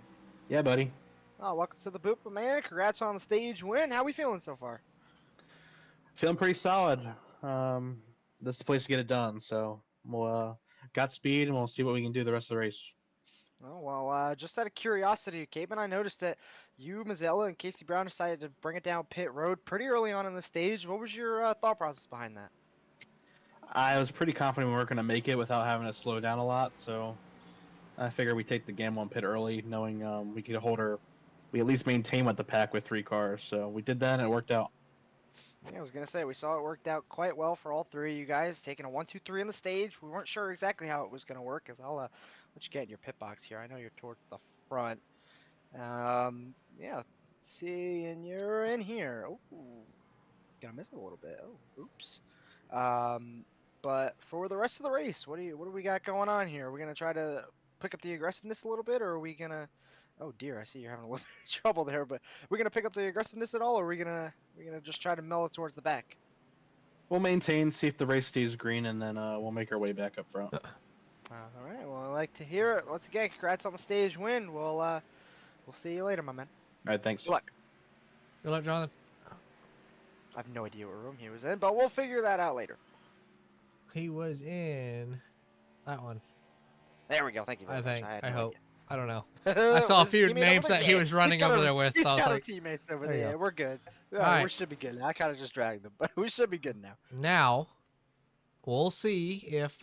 Yeah, buddy. Oh, welcome to the booth, my man. Congrats on the stage win. How we feeling so far? Feeling pretty solid. This is the place to get it done. So we'll got speed, and we'll see what we can do the rest of the race. Oh, well, just out of curiosity, Capen, I noticed that you, Mazzella, and Casey Brown decided to bring it down pit road pretty early on in the stage. What was your thought process behind that? I was pretty confident we weren't going to make it without having to slow down a lot. So I figured we take the gamble on pit early, knowing we could we at least maintain with the pack with 3 cars. So we did that, and it worked out. Yeah, I was gonna say we saw it worked out quite well for all 3 of you guys, taking a 1, 2, 3 in the stage. We weren't sure exactly how it was gonna work, cause I'll let you get in your pit box here. I know you're toward the front. Yeah, let's see, and you're in here. Oh, gonna miss it a little bit. Oh, oops. But for the rest of the race, what do we got going on here? Are we gonna try to pick up the aggressiveness a little bit, or are we gonna? Oh dear, I see you're having a little bit of trouble there. But we're gonna pick up the aggressiveness at all, or are we gonna just try to mellow towards the back? We'll maintain, see if the race stays green, and then we'll make our way back up front. All right. Well, I like to hear it. Once again, congrats on the stage win. We'll see you later, my man. All right, thanks. Good luck. Good luck, Jonathan. I have no idea what room he was in, but we'll figure that out later. He was in that one. There we go. Thank you very I much. think. had I no hope. idea. I don't know. I saw a Was his few teammate names over there? that he Yeah, was running he's got over our- there with, He's so I was got our like, teammates over there you there. go. We're good. right. We should be good. I kind of just dragged them, but we should be good now. now we'll see if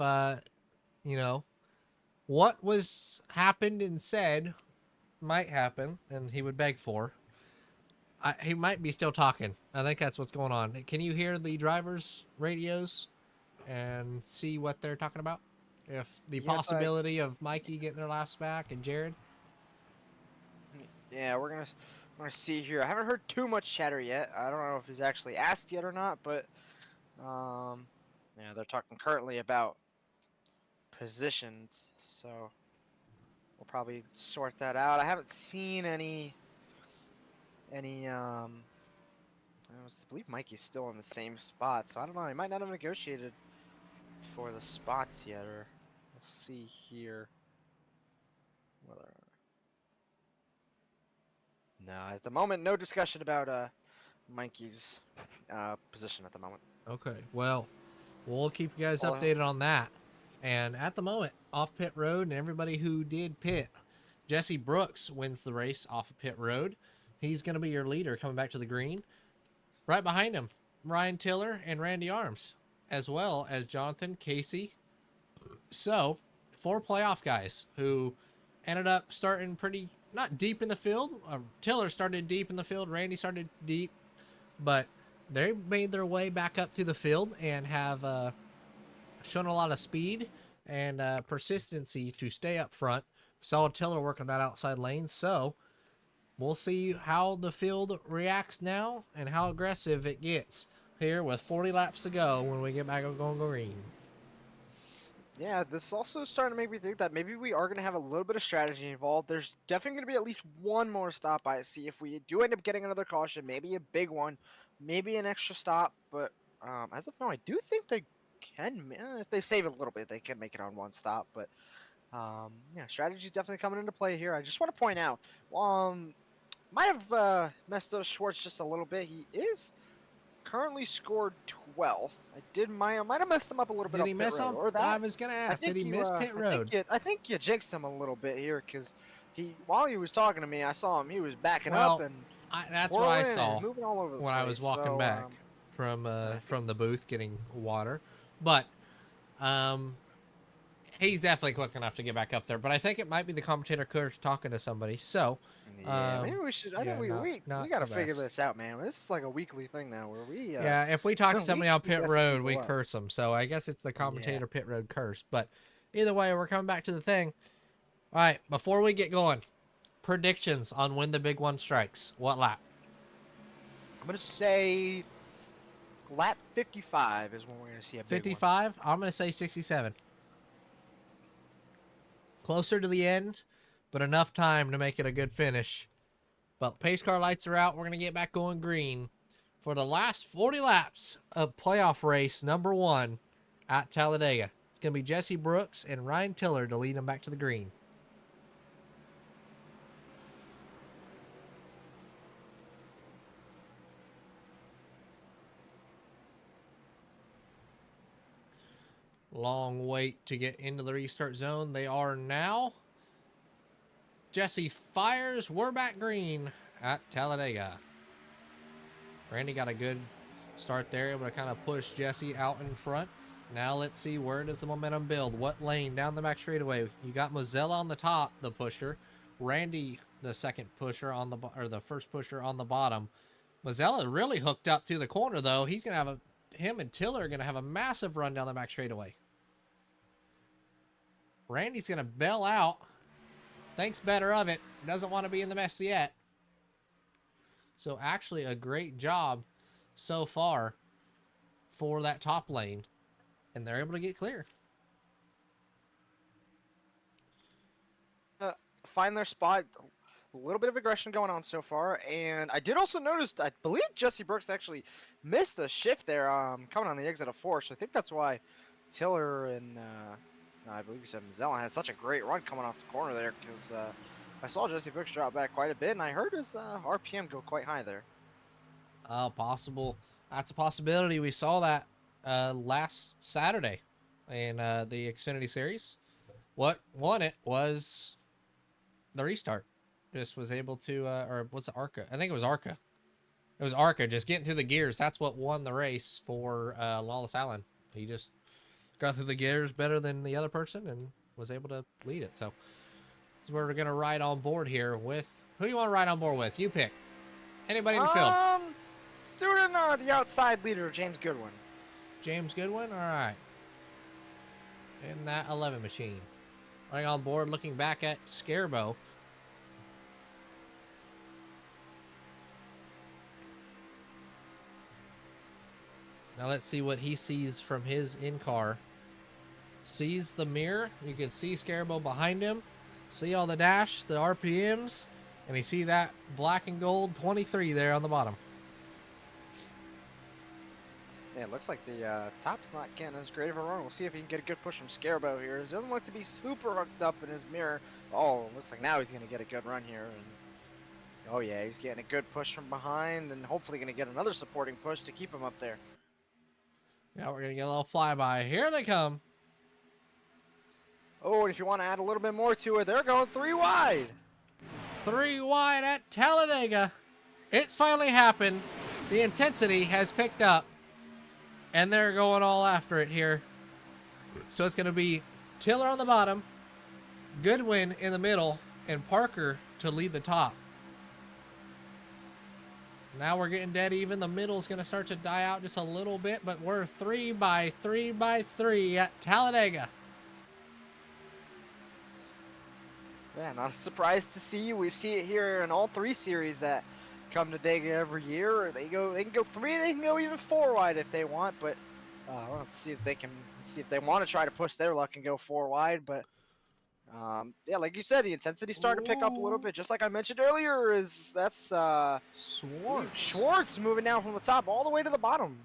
what was happened and said might happen, and he would beg for. He might be still talking. I think that's what's going on. Can you hear the drivers' radios and see what they're talking about? If the Yes, possibility of Mikey getting their laps back and Jared. Yeah, we're gonna see here. I haven't heard too much chatter yet. I don't know if he's actually asked yet or not, but yeah, they're talking currently about positions, so we'll probably sort that out. I haven't seen any I believe Mikey's still in the same spot, so I don't know. He might not have negotiated for the spots yet, or we'll see here. Whether no, at the moment, no discussion about Mikey's position at the moment. Okay, well, we'll keep you guys Well, updated on that. And at the moment, off pit road, and everybody who did pit, Jesse Brooks wins the race off of pit road. He's going to be your leader coming back to the green. Right behind him, Ryan Tiller and Randy Arms, as well as Jonathan, Casey. So, 4 playoff guys who ended up starting pretty, not deep in the field. Tiller started deep in the field. Randy started deep. But they made their way back up through the field and have shown a lot of speed and persistency to stay up front. Saw Tiller working that outside lane. So, we'll see how the field reacts now and how aggressive it gets here with 40 laps to go when we get back on going green. Yeah, this is also starting to make me think that maybe we are going to have a little bit of strategy involved. There's definitely going to be at least one more stop I see if we do end up getting another caution, maybe a big one, maybe an extra stop. But as of now, I do think they can, if they save it a little bit, they can make it on one stop. But yeah, strategy is definitely coming into play here. I just want to point out, might have messed up Schwartz just a little bit. He is currently scored 12th. I might have messed him up a little bit Did on he pit miss road, on? or I that. was gonna I ask. Did think he you, miss pit road? I think you jinxed him a little bit here, cause while he was talking to me, I saw him. He was backing up Well, and that's what I twirling and saw moving all over the when I was place. walking So back I think from the booth getting water, but um, he's definitely quick enough to get back up there. But I think it might be the commentator curse talking to somebody. So, yeah, maybe we should. I think yeah, we not gotta the figure best. this out, man. This is like a weekly thing now where we Yeah, if we talk to we somebody on keep pit messing road, people we up. curse them. So I guess it's the Yeah. commentator pit road curse. But either way, we're coming back to the thing. All right, before we get going, predictions on when the big one strikes. What lap? I'm gonna say lap 55 is when we're gonna see a big one. 55? I'm going to say 67. Closer to the end, but enough time to make it a good finish. But pace car lights are out. We're going to get back going green for the last 40 laps of playoff race number 1 at Talladega. It's going to be Jesse Brooks and Ryan Tiller to lead them back to the green. Long wait to get into the restart zone. They are now. Jesse fires. We're back green at Talladega. Randy got a good start there, able to kind of push Jesse out in front. Now let's see, where does the momentum build? What lane? Down the back straightaway. You got Mozella on the top, the pusher. Randy, the second pusher on the, or the first pusher on the bottom. Mozella really hooked up through the corner though. He's gonna have him and Tiller are gonna have a massive run down the back straightaway. Randy's gonna bail out. Thinks better of it. Doesn't want to be in the mess yet. So actually a great job so far for that top lane. And they're able to get clear. Find their spot. A little bit of aggression going on so far. And I did also notice, I believe Jesse Brooks actually missed a shift there coming on the exit of 4. So I think that's why Tiller and I believe you said Mazzella had such a great run coming off the corner there, because I saw Jesse Brooks drop back quite a bit, and I heard his RPM go quite high there. Possible. That's a possibility. We saw that last Saturday in the Xfinity Series. What won it was the restart. Just was able to, or what's the ARCA? I think it was ARCA. It was ARCA, just getting through the gears. That's what won the race for Lawless Allen. He just got through the gears better than the other person and was able to lead it. So this is where we're going to ride on board here with, who do you want to ride on board with? You pick. Anybody in the field? Student, the outside leader, James Goodwin. James Goodwin? All right. In that 11 machine. Riding on board, looking back at Scarbo. Now let's see what he sees from his in-car. Sees the mirror. You can see Scarbo behind him. See all the dash, the RPMs. And you see that black and gold 23 there on the bottom. Yeah, it looks like the top's not getting as great of a run. We'll see if he can get a good push from Scarbo here. He doesn't look to be super hooked up in his mirror. Oh, looks like now he's going to get a good run here. And oh yeah, he's getting a good push from behind and hopefully going to get another supporting push to keep him up there. Now we're going to get a little flyby. Here they come. Oh, and if you want to add a little bit more to it, they're going 3 wide. 3 wide at Talladega. It's finally happened. The intensity has picked up. And they're going all after it here. So it's going to be Tiller on the bottom, Goodwin in the middle, and Parker to lead the top. Now we're getting dead even. The middle is going to start to die out just a little bit, but we're 3 by 3 by 3 at Talladega. Yeah, not a surprise to see. We see it here in all 3 series that come to DEGA every year. They can go 3, they can go even 4 wide if they want, but Let's see if they want to try to push their luck and go 4 wide. But yeah, like you said, the intensity starting to pick up a little Ooh. bit. Just like I mentioned earlier, that's Schwartz. Schwartz moving down from the top all the way to the bottom.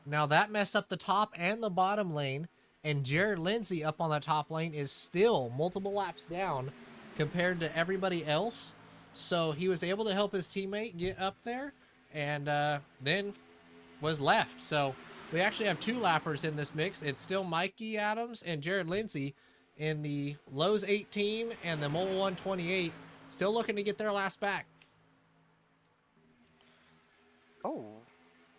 Now that messed up the top and the bottom lane, and Jared Lindsay up on the top lane is still multiple laps down compared to everybody else. So he was able to help his teammate get up there, and then was left. So we actually have 2 lappers in this mix. It's still Mikey Adams and Jared Lindsay in the Lowe's 18 and the Mobile 128, still looking to get their last back. Oh,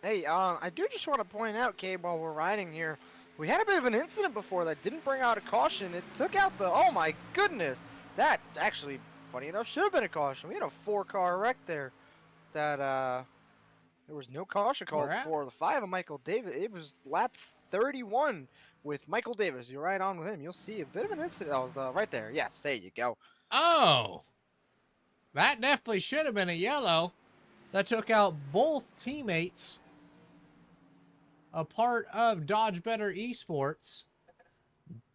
hey, I do just want to point out, Gabe, while we're riding here, we had a bit of an incident before that didn't bring out a caution. It took out the, oh my goodness, that actually, funny enough, should have been a caution. We had a 4-car wreck there that, there was no caution called for the 5 of Michael Davis. It was lap 31 with Michael Davis. You're right on with him. You'll see a bit of an incident. That was right there. Yes, there you go. Oh, that definitely should have been a yellow. That took out both teammates, a part of Dodge Better Esports.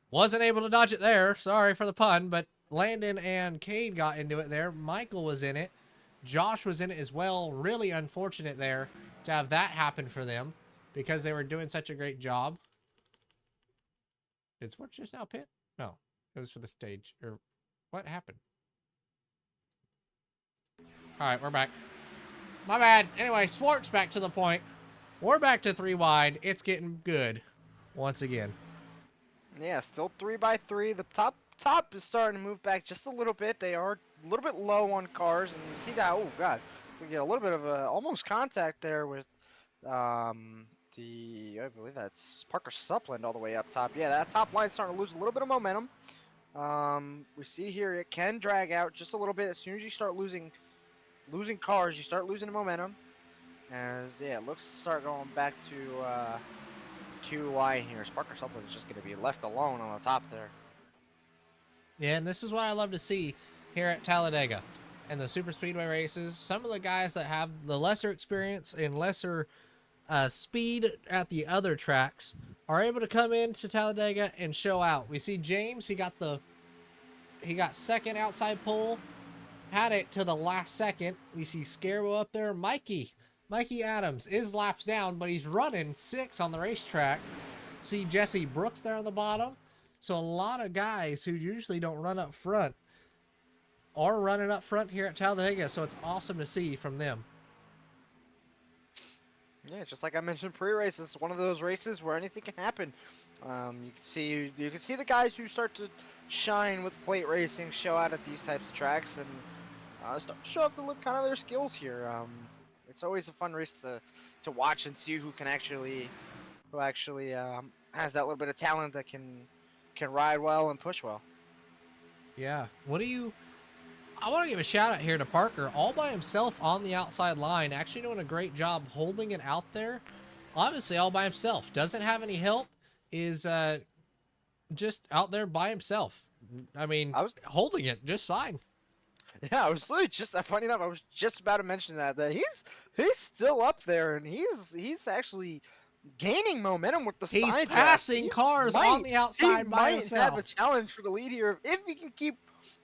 Wasn't able to dodge it there. Sorry for the pun, but Landon and Cade got into it there. Michael was in it. Josh was in it as well. Really unfortunate there to have that happen for them because they were doing such a great job. Did Sports just now pit? No, it was for the stage. Or what happened? All right, we're back. My bad. Anyway, Swartz back to the point. We're back to 3 wide. It's getting good once again. Yeah, still 3x3. The top is starting to move back just a little bit. They are a little bit low on cars, and you see that. Oh God, we get a little bit of almost contact there with I believe that's Parker Suppland all the way up top. Yeah, that top line's starting to lose a little bit of momentum. We see here it can drag out just a little bit as soon as you start losing cars. You start losing momentum. As yeah, it looks to start going back to 2 wide here. Parker Suppland is just going to be left alone on the top there. Yeah, and this is what I love to see here at Talladega and the Super Speedway races. Some of the guys that have the lesser experience and lesser speed at the other tracks are able to come into Talladega and show out. We see James, he got second outside pole, had it to the last second. We see Scarbo up there. Mikey Adams is laps down, but he's running 6 on the racetrack. See Jesse Brooks there on the bottom. So a lot of guys who usually don't run up front are running up front here at Talladega, so it's awesome to see from them. Yeah, just like I mentioned pre-race, it's one of those races where anything can happen. You can see the guys who start to shine with plate racing show out at these types of tracks and start to show off kind of their skills here. It's always a fun race to watch and see who actually has that little bit of talent that can ride well and push well. Yeah. I want to give a shout out here to Parker, all by himself on the outside line, actually doing a great job holding it out there. Obviously all by himself, doesn't have any help, is just out there by himself. I mean, holding it just fine. Yeah, I was literally funny enough, I was just about to mention that he's still up there, and he's actually gaining momentum with the side He's draft. passing cars on the outside by himself. He might have a challenge for the lead here if he can keep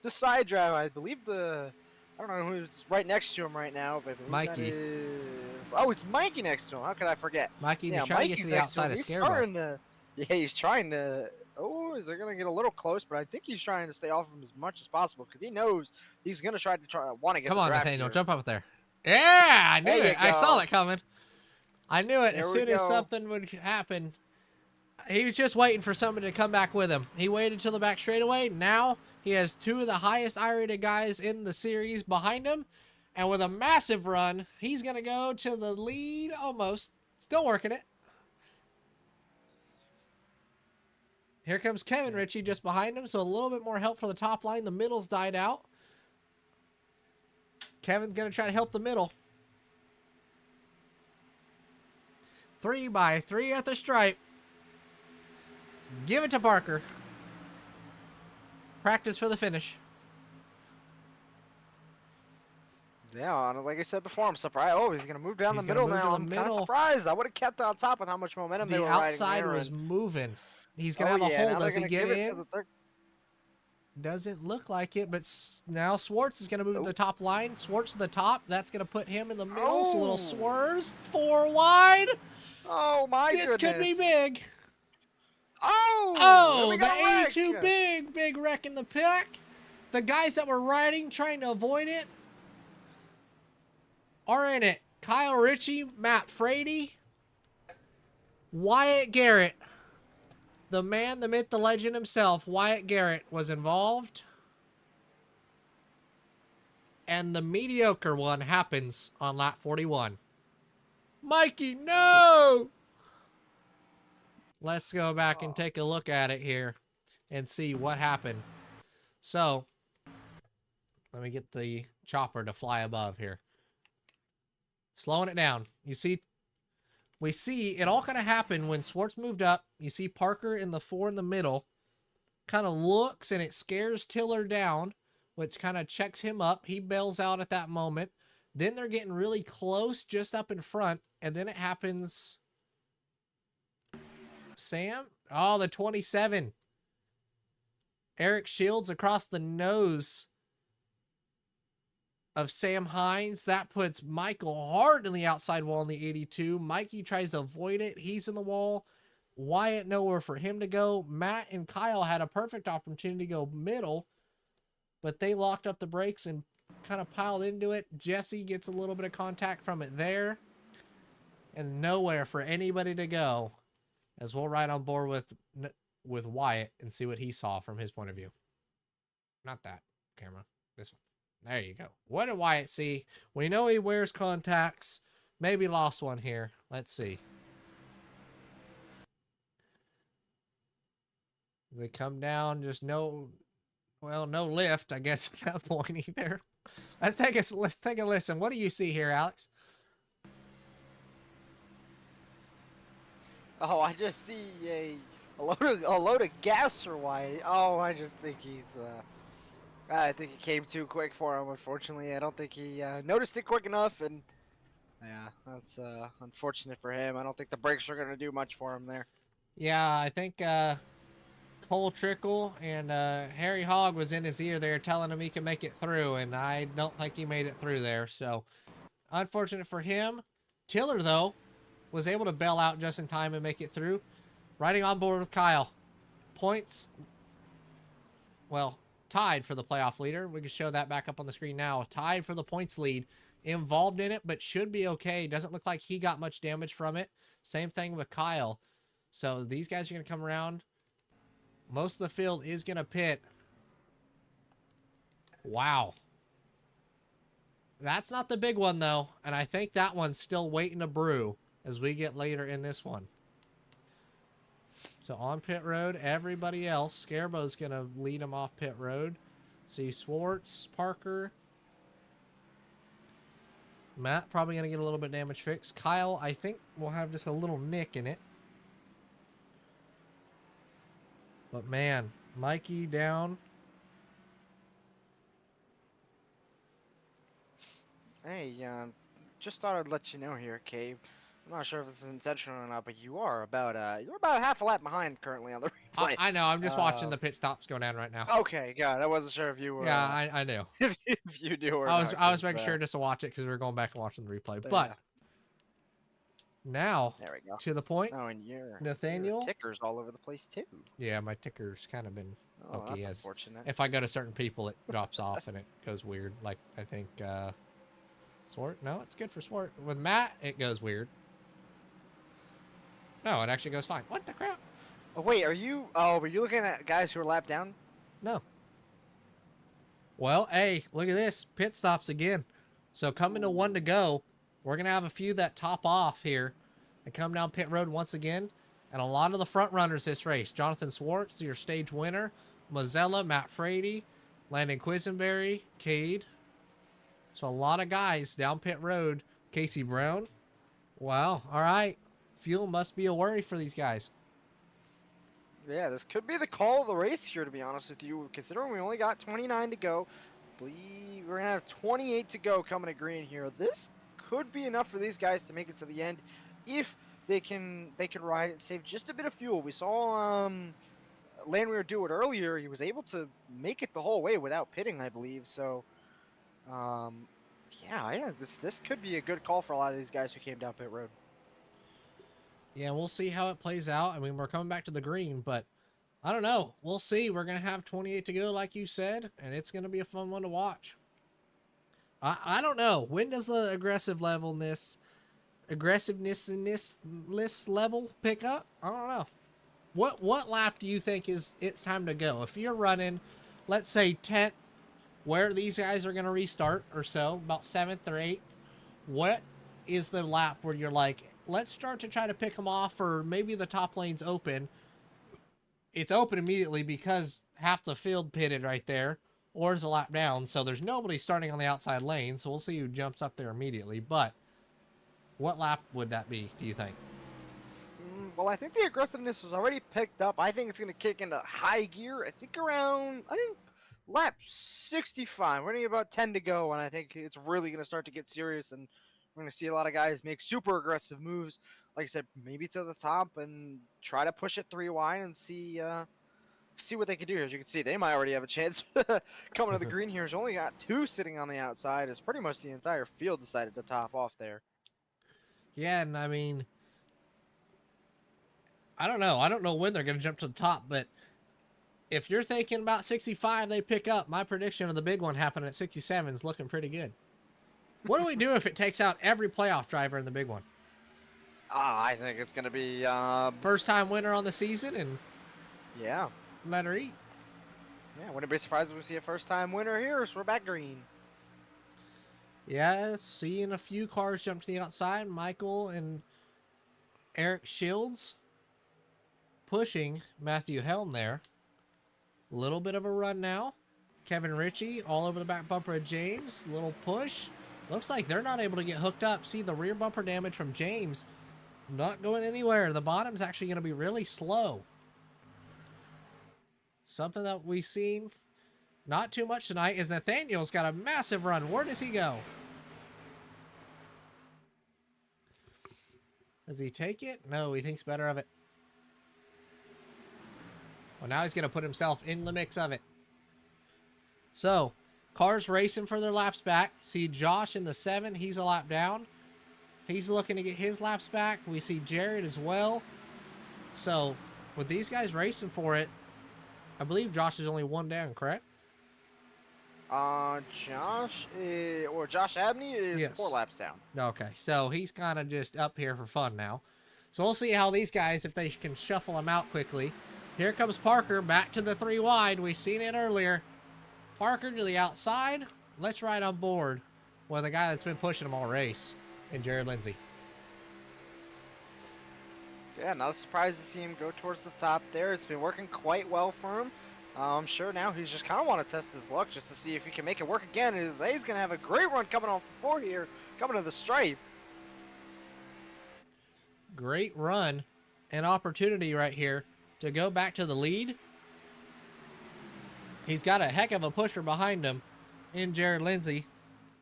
the side drive. I believe I don't know who's right next to him right now, but I believe Mikey. that is, it's Mikey next to him. How could I forget? Mikey, yeah, trying to get to the outside of Scarbo. He's trying to. Oh, is they gonna get a little close? But I think he's trying to stay off him as much as possible because he knows he's gonna want to get. Come on, Nathaniel, here. jump up there. Yeah, I knew it. I saw it coming. I knew it. As soon as something would happen, he was just waiting for somebody to come back with him. He waited till the back straightaway. Now he has 2 of the highest I-rated guys in the series behind him. And with a massive run, he's going to go to the lead almost. Still working it. Here comes Kevin Ritchie just behind him. So a little bit more help for the top line. The middle's died out. Kevin's going to try to help the middle. 3x3 at the stripe. Give it to Parker. Practice for the finish. Yeah, and like I said before, I'm surprised. Oh, he's gonna move down He's the gonna middle move to now. the I'm kind of middle. surprised. I would have kept on top with how much momentum they The were riding outside there. was And, moving. He's gonna oh have a yeah, hole. now they're Does he gonna get give it to in? the third. Doesn't look like it, but now Swartz is going to move to Oh. the top line. Swartz to the top. That's going to put him in the middle. So little Oh. swerves. 4 wide. Oh my This goodness. could be big. Oh, and Oh, we the got a wreck. 82 big wreck in the pack. The guys that were riding, trying to avoid it, are in it. Kyle Ritchie, Matt Frady, Wyatt Garrett. The man, the myth, the legend himself, Wyatt Garrett, was involved. And the mediocre one happens on lap 41. Mikey, no! Let's go back and take a look at it here and see what happened. So, let me get the chopper to fly above here. Slowing it down. You see, we see it all kind of happened when Swartz moved up. You see Parker in the 4 in the middle. Kind of looks and it scares Tiller down, which kind of checks him up. He bails out at that moment. Then they're getting really close just up in front. And then it happens. Sam? Oh, the 27. Eric Shields across the nose of Sam Hines. That puts Michael Hart in the outside wall in the 82. Mikey tries to avoid it. He's in the wall. Wyatt nowhere for him to go. Matt and Kyle had a perfect opportunity to go middle, but they locked up the brakes and kind of piled into it. Jesse gets a little bit of contact from it there, and nowhere for anybody to go, as we'll ride on board with Wyatt and see what he saw from his point of view. Not that camera. This one. There you go. What did Wyatt see? We know he wears contacts. Maybe lost one here. Let's see. They come down, just no lift, I guess, at that point either. Let's take a listen. What do you see here, Alex? Oh, I just see a load of gas for Wyatt. Oh, I just think I think it came too quick for him. Unfortunately, I don't think he noticed it quick enough, and yeah, that's unfortunate for him. I don't think the brakes are gonna do much for him there. Yeah, I think Cole Trickle and Harry Hogg was in his ear there telling him he can make it through, and I don't think he made it through there. So, unfortunate for him. Tiller, though, was able to bail out just in time and make it through. Riding on board with Kyle. Points, well, tied for the playoff leader. We can show that back up on the screen now. Tied for the points lead. Involved in it, but should be okay. Doesn't look like he got much damage from it. Same thing with Kyle. So these guys are going to come around. Most of the field is going to pit. Wow. That's not the big one, though. And I think that one's still waiting to brew as we get later in this one. So on pit road, everybody else. Scarbo's going to lead him off pit road. See Swartz, Parker. Matt probably going to get a little bit damage fixed. Kyle, I think, will have just a little nick in it. But man, Mikey down. Hey, just thought I'd let you know here, Cave. I'm not sure if this is intentional or not, but you're about half a lap behind currently on the replay. I know. I'm just watching the pit stops go down right now. Okay, God, I wasn't sure if you were. Yeah, I knew. If you knew or I not, was making sure just to watch it because we were going back and watching the replay. But now, there we go. to the point. Oh, and your Nathaniel? tickers all over the place too. Yeah, my ticker's kind of been Oh, okay. that's As unfortunate. if I go to certain people, it drops off and it goes weird. Like I think Swart. No, it's good for Swart. With Matt, it goes weird. No, it actually goes fine. What the crap? Oh wait, were you looking at guys who are lapped down? No. Well, hey, look at this. Pit stops again. So coming to 1 to go, we're going to have a few that top off here and come down pit road once again. And a lot of the front runners this race. Jonathan Swartz, your stage winner. Mazzella, Matt Frady, Landon Quisenberry, Cade. So a lot of guys down pit road. Casey Brown. Wow. All right. Fuel must be a worry for these guys. Yeah, this could be the call of the race here, to be honest with you, considering we only got 29 to go. believe we're gonna have 28 to go coming to green here. This could be enough for these guys to make it to the end if they can ride it and save just a bit of fuel. We saw Landwehr do it earlier. He was able to make it the whole way without pitting, I believe. So yeah, this could be a good call for a lot of these guys who came down pit road. Yeah, we'll see how it plays out. I mean, we're coming back to the green, but I don't know. We'll see. We're going to have 28 to go, like you said, and it's going to be a fun one to watch. I don't know. When does the aggressiveness level pick up? I don't know. What lap do you think it's time to go? If you're running, let's say 10th, where these guys are going to restart or so, about 7th or 8th, what is the lap where you're like, let's start to try to pick them off, or maybe the top lane's open. It's open immediately because half the field pitted right there, or is a lap down, so there's nobody starting on the outside lane, so we'll see who jumps up there immediately. But what lap would that be, do you think? Well, I think the aggressiveness was already picked up. I think it's going to kick into high gear. I think lap 65. We're going to about 10 to go, and I think it's really going to start to get serious, and we're going to see a lot of guys make super aggressive moves. Like I said, maybe to the top and try to push it 3 wide and see what they can do. As you can see, they might already have a chance coming to the green here. Has only got 2 sitting on the outside. As pretty much the entire field decided to top off there. Yeah, and I mean, I don't know. I don't know when they're going to jump to the top, but if you're thinking about 65, they pick up. My prediction of the big one happening at 67 is looking pretty good. What do we do if it takes out every playoff driver in the big one? I think it's going to be first time winner on the season, and yeah, let her eat. Yeah, wouldn't be surprised if we see a first time winner here, so we're back green. Yeah, seeing a few cars jump to the outside. Michael and Eric Shields pushing Matthew Helm there. A little bit of a run now. Kevin Ritchie all over the back bumper of James. Little push. Looks like they're not able to get hooked up. See the rear bumper damage from James. Not going anywhere. The bottom's actually going to be really slow. Something that we've seen not too much tonight is Nathaniel's got a massive run. Where does he go? Does he take it? No, he thinks better of it. Well, now he's going to put himself in the mix of it. So, cars racing for their laps back. See Josh in the 7. He's a lap down. He's looking to get his laps back. We see Jared as well. So, with these guys racing for it, I believe Josh is only 1 down, correct? Josh Abney is Yes. 4 laps down. Okay, so he's kind of just up here for fun now. So we'll see how these guys, if they can shuffle them out quickly. Here comes Parker back to the 3 wide. We seen it earlier. Parker to the outside. Let's ride on board with a guy that's been pushing them all race, and Jared Lindsay. Yeah, not surprised to see him go towards the top there. It's been working quite well for him. I'm sure now he's just kind of want to test his luck just to see if he can make it work again. He's going to have a great run coming off 4 here, coming to the stripe. Great run and opportunity right here to go back to the lead. He's got a heck of a pusher behind him in Jared Lindsay.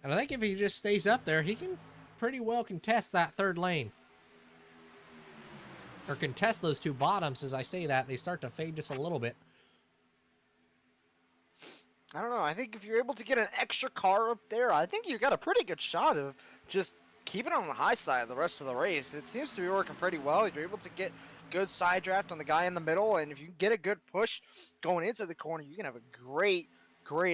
And I think if he just stays up there, he can pretty well contest that 3rd lane. Or contest those 2 bottoms. As I say that, they start to fade just a little bit. I don't know. I think if you're able to get an extra car up there, I think you got a pretty good shot of just keeping on the high side the rest of the race. It seems to be working pretty well. You're able to get good side draft on the guy in the middle, and if you get a good push going into the corner, you can have a great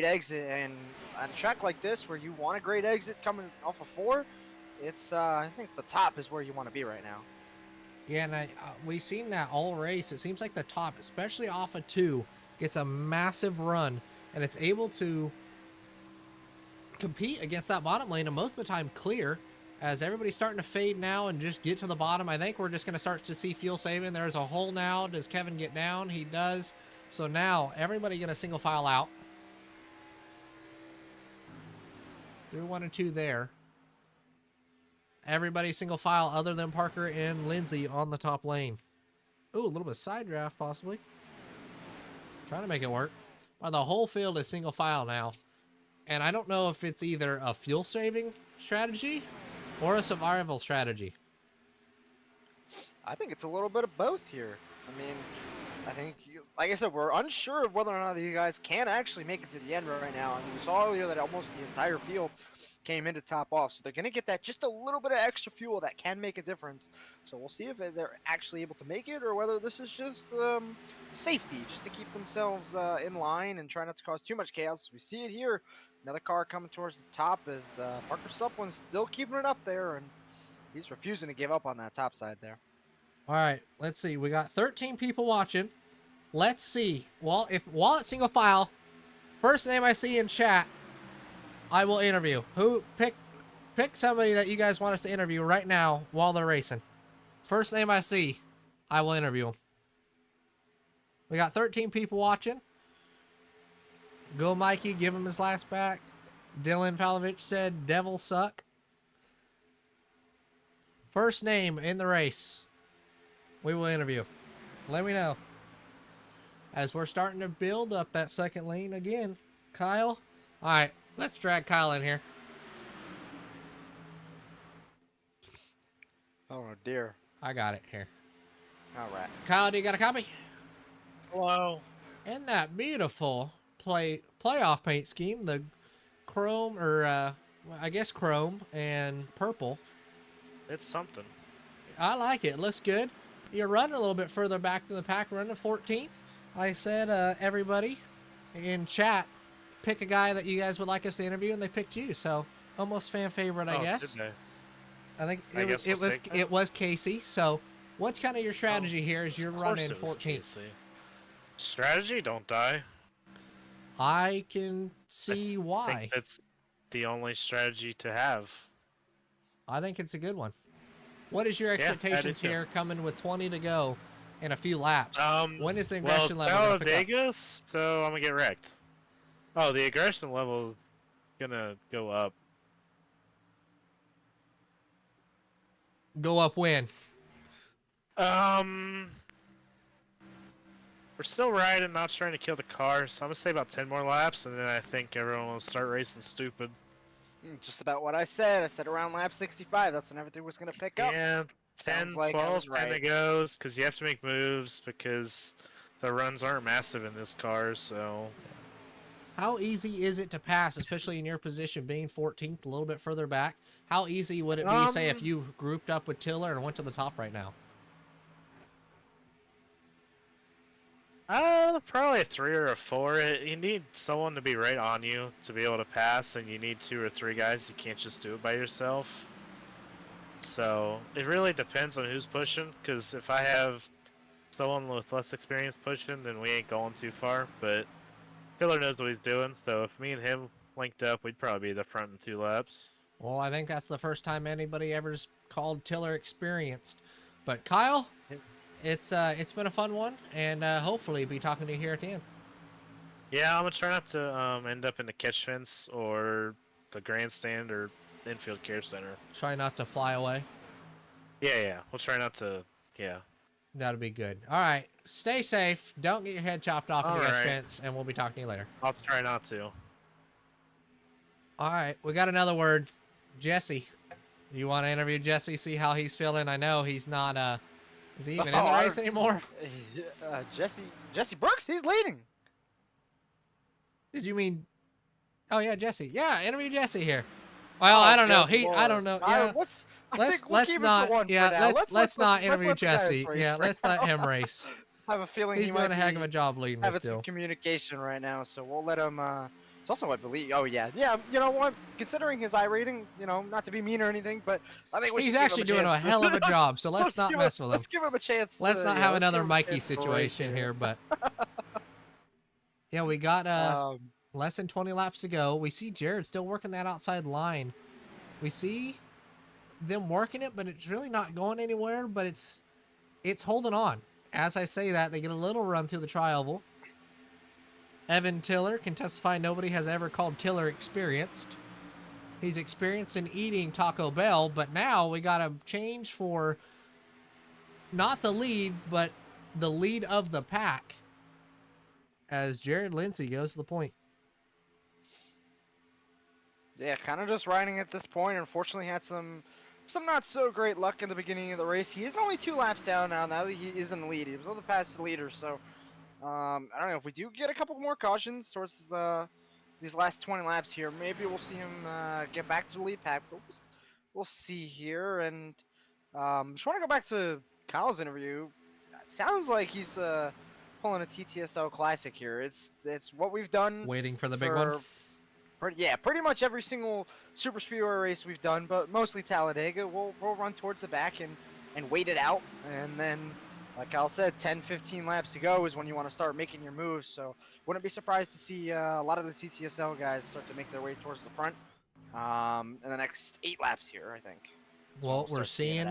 exit. And on a track like this, where you want a great exit coming off of 4, it's I think the top is where you want to be right now. Yeah, and we've seen that all race. It seems like the top, especially off of 2, gets a massive run, and it's able to compete against that bottom lane, and most of the time clear, as everybody's starting to fade now and just get to the bottom. I think we're just going to start to see fuel saving. There's a hole now. Does Kevin get down? He does. So now everybody going to single file out. Through 1 and 2 there. Everybody single file other than Parker and Lindsay on the top lane. Ooh, a little bit of side draft possibly. Trying to make it work. Well, the whole field is single file now. And I don't know if it's either a fuel saving strategy or a survival strategy. I think it's a little bit of both here. I mean, I think, like I said, we're unsure of whether or not you guys can actually make it to the end right now. I mean, we saw earlier that almost the entire field came in to top off, so they're going to get that just a little bit of extra fuel that can make a difference. So we'll see if they're actually able to make it, or whether this is just safety, just to keep themselves in line and try not to cause too much chaos. We see it here. Another car coming towards the top as Parker Suplin's still keeping it up there, and he's refusing to give up on that top side there. All right, let's see. We got 13 people watching. Let's see. Well, if while it's single file, first name I see in chat, I will interview. Who pick somebody that you guys want us to interview right now while they're racing. First name I see, I will interview them. We got 13 people watching. Go Mikey, give him his last back. Dylan Falovich said, "Devil suck." First name in the race, we will interview. Let me know. As we're starting to build up that second lane again. Kyle. All right, let's drag Kyle in here. Oh dear. I got it here. All right. Kyle, do you got a copy? Hello. And that beautiful playoff paint scheme, the chrome, or I guess chrome and purple. It's something. I like it. It looks good. You're running a little bit further back than the pack, running 14th. I said, everybody in chat, pick a guy that you guys would like us to interview, and they picked you. So almost fan favorite, I guess. Did I think I guess we'll take that. it was Casey. So what's kind of your strategy here as you're running 14th? Strategy, don't die. I can see I why. think that's the only strategy to have. I think it's a good one. What is your I do expectations too. here coming with 20 to go in a few laps? When is the Well, aggression level going to pick up? Talladega, so I'm going to get wrecked. Oh, the aggression level is going to go up. Go up when? We're still riding, not trying to kill the car, so I'm going to say about 10 more laps, and then I think everyone will start racing stupid. Just about what I said. I said around lap 65. That's when everything was going to pick up. Yeah, 10, Sounds like I 12 was kind of right. goes, because you have to make moves, because the runs aren't massive in this car, so... How easy is it to pass, especially in your position being 14th, a little bit further back? How easy would it be, say, if you grouped up with Tiller and went to the top right now? Probably a 3 or a 4. You need someone to be right on you to be able to pass, and you need 2 or 3 guys. You can't just do it by yourself. So it really depends on who's pushing, because if I have someone with less experience pushing, then we ain't going too far. But Tiller knows what he's doing, so if me and him linked up, we'd probably be the front in 2 laps. Well, I think that's the first time anybody ever's called Tiller experienced. But Kyle, it's been a fun one, and hopefully be talking to you here at the end. Yeah, I'm gonna try not to end up in the catch fence or the grandstand or infield care center. Try not to fly away. Yeah, we'll try not to. Yeah. That'll be good. All right, stay safe. Don't get your head chopped off in the All edge right. fence, and we'll be talking to you later. I'll try not to. All right, we got another word. Jesse. You want to interview Jesse, see how he's feeling? I know he's not, is he even in the race anymore? Jesse Brooks, he's leading. Did you mean, oh yeah, Jesse. Yeah, interview Jesse here. Well, I don't know. I don't know. Yeah. Let's not interview Jesse. Yeah, let's let him race. I have a feeling He's doing a heck of a job leading this having some deal. communication right now, so we'll let him. It's also, I believe. Oh yeah. You know what? Considering his I rating, not to be mean or anything, but I think He's actually doing a hell of a job. So let's not mess with him. Let's give him a chance. Let's not have another Mikey situation here, but yeah, we got less than 20 laps to go. We see Jared still working that outside line. We see them working it, but it's really not going anywhere, but it's holding on. As I say that, they get a little run through the tri-oval. Evan Tiller can testify nobody has ever called Tiller experienced. He's experienced in eating Taco Bell, but now we got to change for not the lead, but the lead of the pack as Jared Lindsay goes to the point. Yeah, kind of just riding at this point. Unfortunately, had some not so great luck in the beginning of the race. He is only 2 laps down now. Now that he is in the lead, he was on the pass to the leader. So I don't know if we do get a couple more cautions towards these last 20 laps here. Maybe we'll see him get back to the lead pack. But we'll see here. And just want to go back to Kyle's interview. It sounds like he's pulling a TTSL Classic here. It's what we've done Waiting for the big one. pretty much every single Super Speedway race we've done, but mostly Talladega. We'll run towards the back and wait it out, and then, like Kyle said, 10-15 laps to go is when you want to start making your moves. So wouldn't be surprised to see a lot of the TTSL guys start to make their way towards the front in the next 8 laps here, I think. Well, we're seeing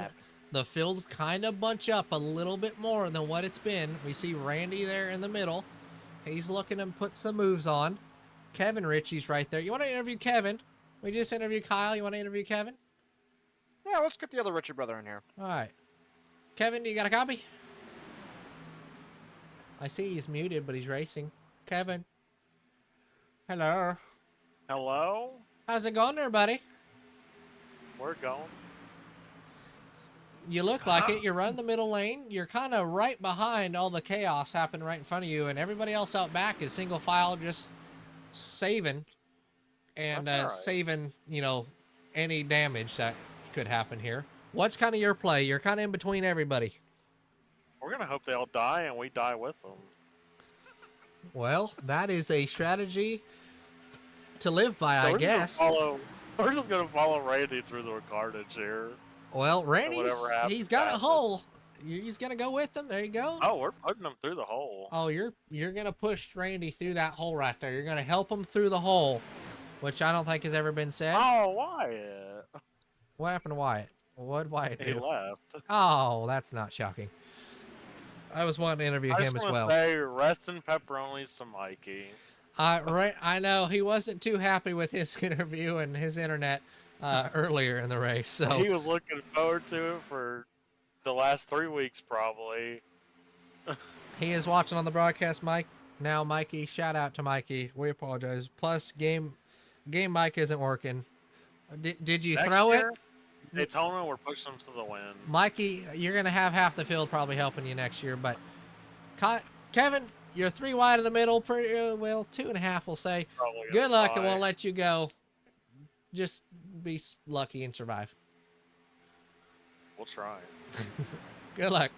the field kind of bunch up a little bit more than what it's been. We see Randy there in the middle. He's looking to put some moves on. Kevin Ritchie's right there. You want to interview Kevin? We just interviewed Kyle. You want to interview Kevin? Yeah, let's get the other Richard brother in here. All right. Kevin, do you got a copy? I see he's muted, but he's racing. Kevin. Hello. Hello? How's it going there, buddy? We're going. You look like it. You're running the middle lane. You're kind of right behind all the chaos happening right in front of you, and everybody else out back is single file just saving and That's all right. saving, you know, any damage that could happen here. What's kind of your play? You're kind of in between everybody. We're going to hope they all die and we die with them. Well, that is a strategy to live by, I guess. We're just going to follow Randy through the carnage here. Well, Randy's, whatever happens, he's got a happens. hole. He's going to go with him. There you go. Oh, we're putting them through the hole. Oh, you're going to push Randy through that hole right there. You're going to help him through the hole, which I don't think has ever been said. Oh, Wyatt. What happened to Wyatt? What did Wyatt He do? left. Oh, that's not shocking. I was wanting to interview I him just as want well. to say rest in pepperonis to Mikey. Right, I know he wasn't too happy with his interview and his internet earlier in the race. So He was looking forward to it for the last 3 weeks, probably. he is watching on the broadcast, Mike. Now, Mikey, shout out to Mikey. We apologize. Plus, game mic isn't working. Did you Next throw year, it? Daytona, we're pushing them to the win. Mikey, you're going to have half the field probably helping you next year. But Kevin, you're 3 wide in the middle. Pretty well, 2.5, we'll say. Probably Good gonna luck, and die. we'll let you go. Just be lucky and survive. We'll try. Good luck.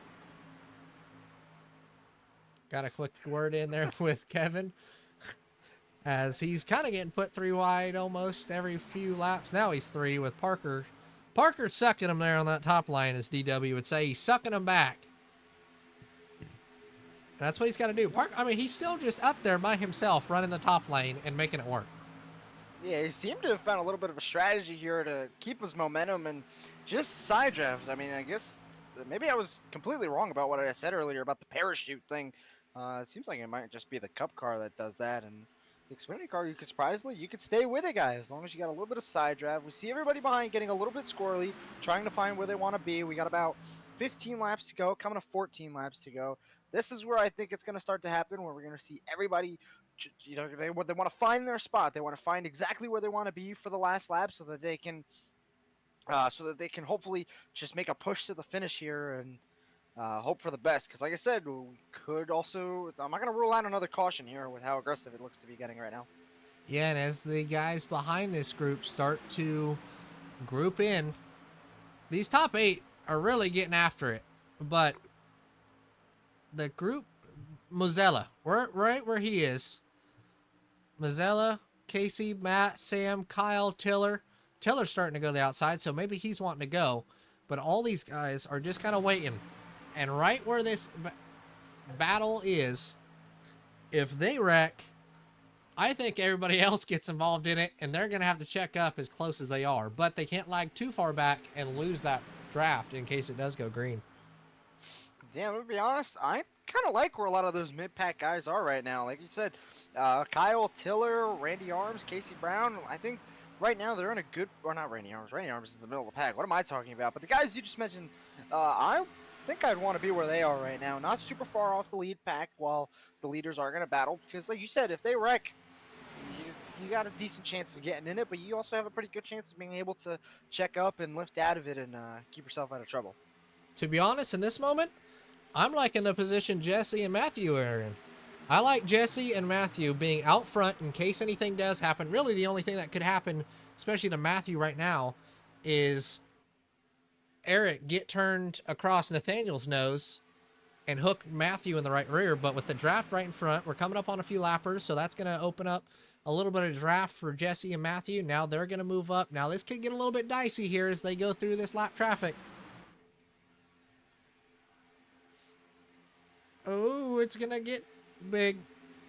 Got a quick word in there with Kevin, as he's kind of getting put 3 wide almost every few laps. Now he's 3 with Parker. Parker's sucking him there on that top line, as DW would say. He's sucking him back. And that's what he's got to do. I mean, he's still just up there by himself running the top lane and making it work. Yeah, he seemed to have found a little bit of a strategy here to keep his momentum and just side draft. I mean, I guess maybe I was completely wrong about what I said earlier about the parachute thing. It seems like it might just be the Cup car that does that, and the Xfinity car, you could stay with it, guys, as long as you got a little bit of side draft. We see everybody behind getting a little bit squirrely, trying to find where they want to be. We got about 15 laps to go, coming to 14 laps to go. This is where I think it's going to start to happen, where we're going to see everybody, you know, they want to find their spot. They want to find exactly where they want to be for the last lap, so that they can hopefully just make a push to the finish here and hope for the best. Because like I said, we could also, I'm not going to rule out another caution here with how aggressive it looks to be getting right now. Yeah, and as the guys behind this group start to group in, these top 8 are really getting after it. But the group, Mozella, right where he is, Mozella, Casey, Matt, Sam, Kyle, Tiller. Tiller's starting to go to the outside, so maybe he's wanting to go. But all these guys are just kind of waiting. And right where this battle is, if they wreck, I think everybody else gets involved in it, and they're going to have to check up as close as they are. But they can't lag too far back and lose that draft in case it does go green. Yeah, I'm going to be honest, I kind of like where a lot of those mid-pack guys are right now. Like you said, Kyle, Tiller, Randy Arms, Casey Brown, I think right now they're in a good, or not Randy Arms is in the middle of the pack. What am I talking about? But the guys you just mentioned, I think I'd want to be where they are right now. Not super far off the lead pack while the leaders are going to battle. Because like you said, if they wreck, you got a decent chance of getting in it, but you also have a pretty good chance of being able to check up and lift out of it and keep yourself out of trouble. To be honest, in this moment, I'm liking the position Jesse and Matthew are in. I like Jesse and Matthew being out front in case anything does happen. Really, the only thing that could happen, especially to Matthew right now, is Eric get turned across Nathaniel's nose and hook Matthew in the right rear. But with the draft right in front, we're coming up on a few lappers, so that's going to open up a little bit of draft for Jesse and Matthew. Now they're going to move up. Now this could get a little bit dicey here as they go through this lap traffic. Oh, it's going to get big.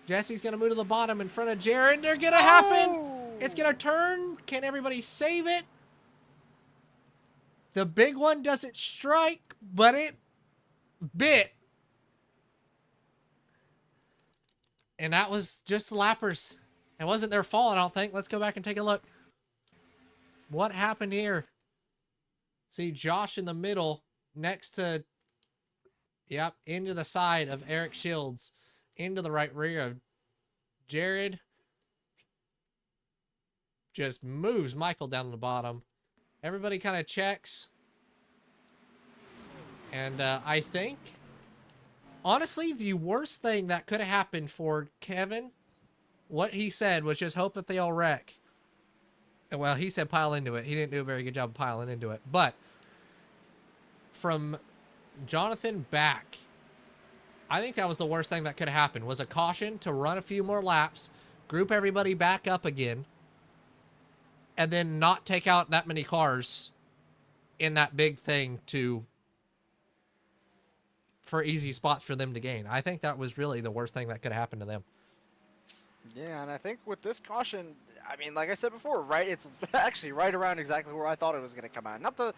Jesse's going to move to the bottom in front of Jared. They're going to happen. It's going to turn. Can everybody save it? The big one doesn't strike, but it bit. And that was just the lappers. It wasn't their fault, I don't think. Let's go back and take a look. What happened here? See Josh in the middle next to, yep, into the side of Eric Shields, into the right rear of Jared. Just moves Michael down to the bottom. Everybody kind of checks. And I think, honestly, the worst thing that could have happened for Kevin, what he said was just hope that they all wreck. And well, he said pile into it. He didn't do a very good job of piling into it. But from Jonathan back, I think that was the worst thing that could have happened, was a caution to run a few more laps, group everybody back up again, and then not take out that many cars in that big thing for easy spots for them to gain. I think that was really the worst thing that could have happened to them. Yeah, and I think with this caution, I mean, like I said before, right, it's actually right around exactly where I thought it was going to come out. Not the,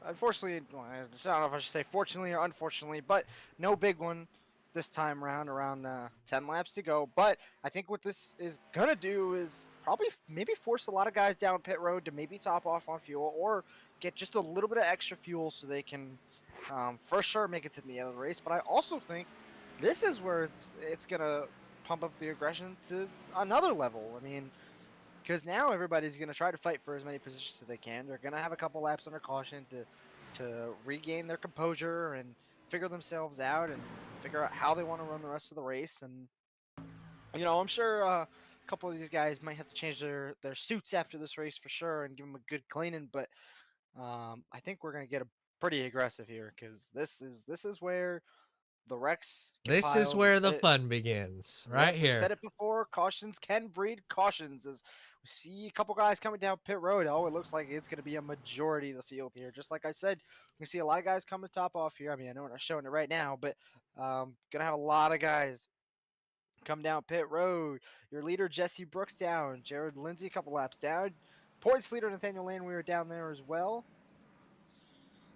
unfortunately, well, I don't know if I should say fortunately or unfortunately, but no big one this time around 10 laps to go. But I think what this is going to do is probably maybe force a lot of guys down pit road to maybe top off on fuel or get just a little bit of extra fuel so they can for sure make it to the end of the race. But I also think this is where it's going to pump up the aggression to another level. I mean, because now everybody's going to try to fight for as many positions as they can. They're going to have a couple laps under caution to regain their composure and figure themselves out and figure out how they want to run the rest of the race. And, you know, I'm sure a couple of these guys might have to change their suits after this race for sure and give them a good cleaning. But I think we're going to get a pretty aggressive here because this is where the wrecks can This is pile. where the fun begins, right We've here. said it before, cautions can breed cautions. As we see a couple guys coming down pit road, oh, it looks like it's going to be a majority of the field here. Just like I said, we see a lot of guys coming to top off here. I mean, I know we're not showing it right now, but going to have a lot of guys come down pit road. Your leader, Jesse Brooks, down. Jared Lindsay, a couple laps down. Points leader, Nathaniel Lane, we are down there as well.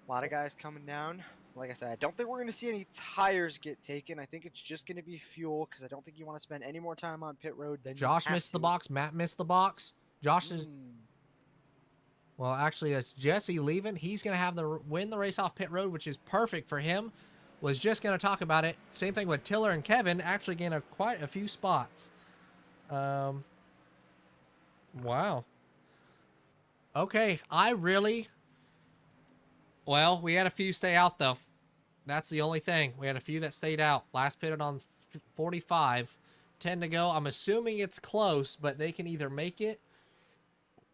A lot of guys coming down. Like I said, I don't think we're going to see any tires get taken. I think it's just going to be fuel because I don't think you want to spend any more time on pit road than Josh you have missed the to. box. Matt missed the box. Josh is, well, actually, it's Jesse leaving. He's going to have win the race off pit road, which is perfect for him. Was just going to talk about it. Same thing with Tiller and Kevin. Actually gain quite a few spots. Wow. Okay, well, we had a few stay out, though. That's the only thing. We had a few that stayed out. Last pitted on 45. 10 to go. I'm assuming it's close, but they can either make it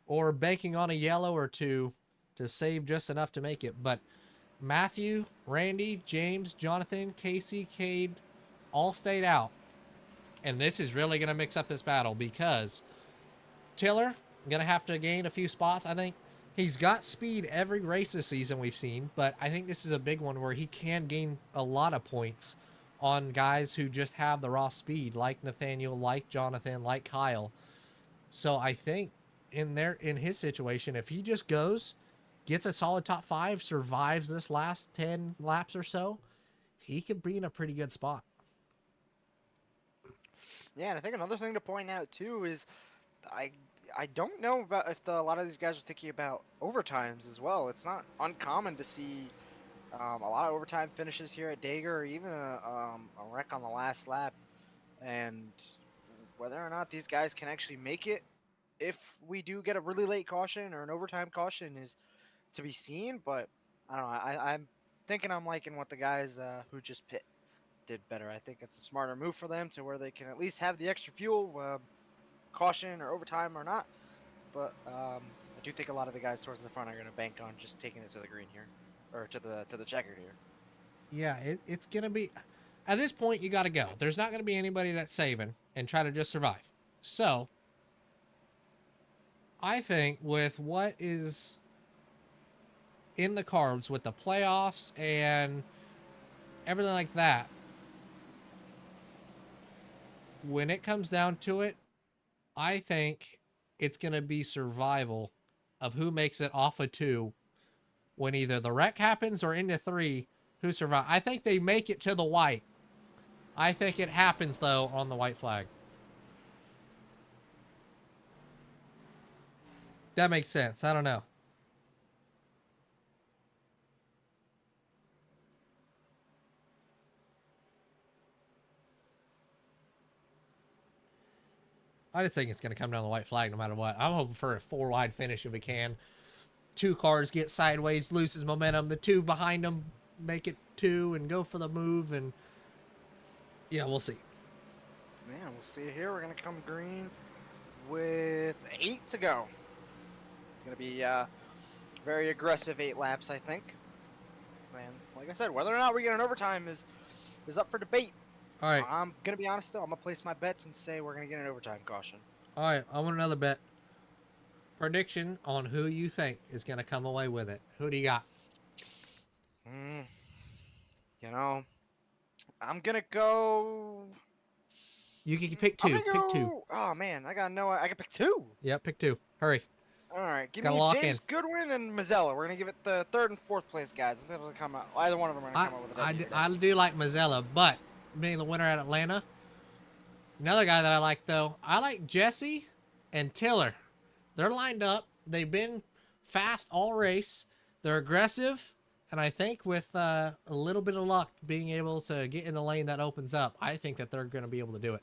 or banking on a yellow or two to save just enough to make it. But Matthew, Randy, James, Jonathan, Casey, Cade all stayed out. And this is really going to mix up this battle because Tiller going to have to gain a few spots, I think. He's got speed every race this season we've seen, but I think this is a big one where he can gain a lot of points on guys who just have the raw speed, like Nathaniel, like Jonathan, like Kyle. So I think in his situation, if he just goes, gets a solid top 5, survives this last 10 laps or so, he could be in a pretty good spot. Yeah, and I think another thing to point out too is I don't know about if a lot of these guys are thinking about overtimes as well. It's not uncommon to see a lot of overtime finishes here at DEGA or even a wreck on the last lap. And whether or not these guys can actually make it if we do get a really late caution or an overtime caution is to be seen. But I don't know. I'm thinking I'm liking what the guys who just pit did better. I think it's a smarter move for them to where they can at least have the extra fuel, caution or overtime or not. But I do think a lot of the guys towards the front are going to bank on just taking it to the green here, or to the checkered here. Yeah, it's going to be... At this point, you got to go. There's not going to be anybody that's saving and try to just survive. So, I think with what is in the cards with the playoffs and everything like that, when it comes down to it, I think it's going to be survival of who makes it off of 2 when either the wreck happens or into 3, who survive. I think they make it to the white. I think it happens, though, on the white flag. That makes sense. I don't know. I just think it's going to come down to the white flag no matter what. I'm hoping for a 4-wide finish if we can. 2 cars get sideways, loses momentum. The 2 behind them make it 2 and go for the move. And yeah, we'll see. Man, we'll see here. We're going to come green with 8 to go. It's going to be very aggressive 8 laps, I think. Man, like I said, whether or not we get an overtime is up for debate. All right. I'm going to be honest, though. I'm going to place my bets and say we're going to get an overtime caution. All right. I want another bet. Prediction on who you think is going to come away with it. Who do you got? You know, I'm going to go... You can pick 2. Pick Pick 2. Oh, man. I can pick 2. Yep, pick 2. Hurry. All right. Give Gotta me lock James in. Goodwin and Mazzella. We're going to give it the 3rd and 4th place guys. I think it'll come out. Either one of them are going to come out with a W. I do like Mazzella, but being the winner at Atlanta, another guy that I like, though, I like Jesse and Tiller. They're lined up. They've been fast all race. They're aggressive. And I think with a little bit of luck, being able to get in the lane that opens up, I think that they're going to be able to do it.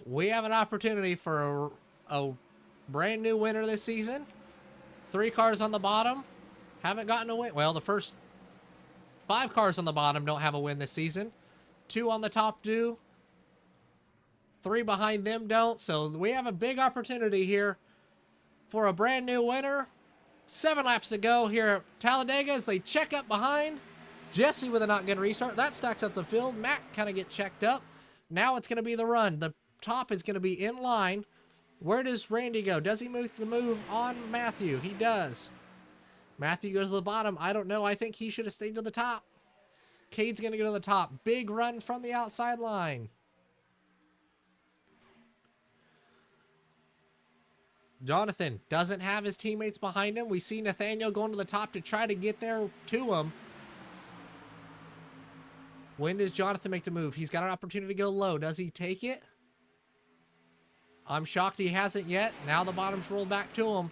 We have an opportunity for a brand new winner this season. 3 cars on the bottom haven't gotten a win. Well, the first 5 cars on the bottom don't have a win this season. 2 on the top do. 3 behind them don't. So we have a big opportunity here for a brand new winner. 7 laps to go here at Talladega as they check up behind. Jesse with a not good restart. That stacks up the field. Matt kind of get checked up. Now it's going to be the run. The top is going to be in line. Where does Randy go? Does he make the move on Matthew? He does. Matthew goes to the bottom. I don't know. I think he should have stayed to the top. Cade's going to go to the top. Big run from the outside line. Jonathan doesn't have his teammates behind him. We see Nathaniel going to the top to try to get there to him. When does Jonathan make the move? He's got an opportunity to go low. Does he take it? I'm shocked he hasn't yet. Now the bottom's rolled back to him.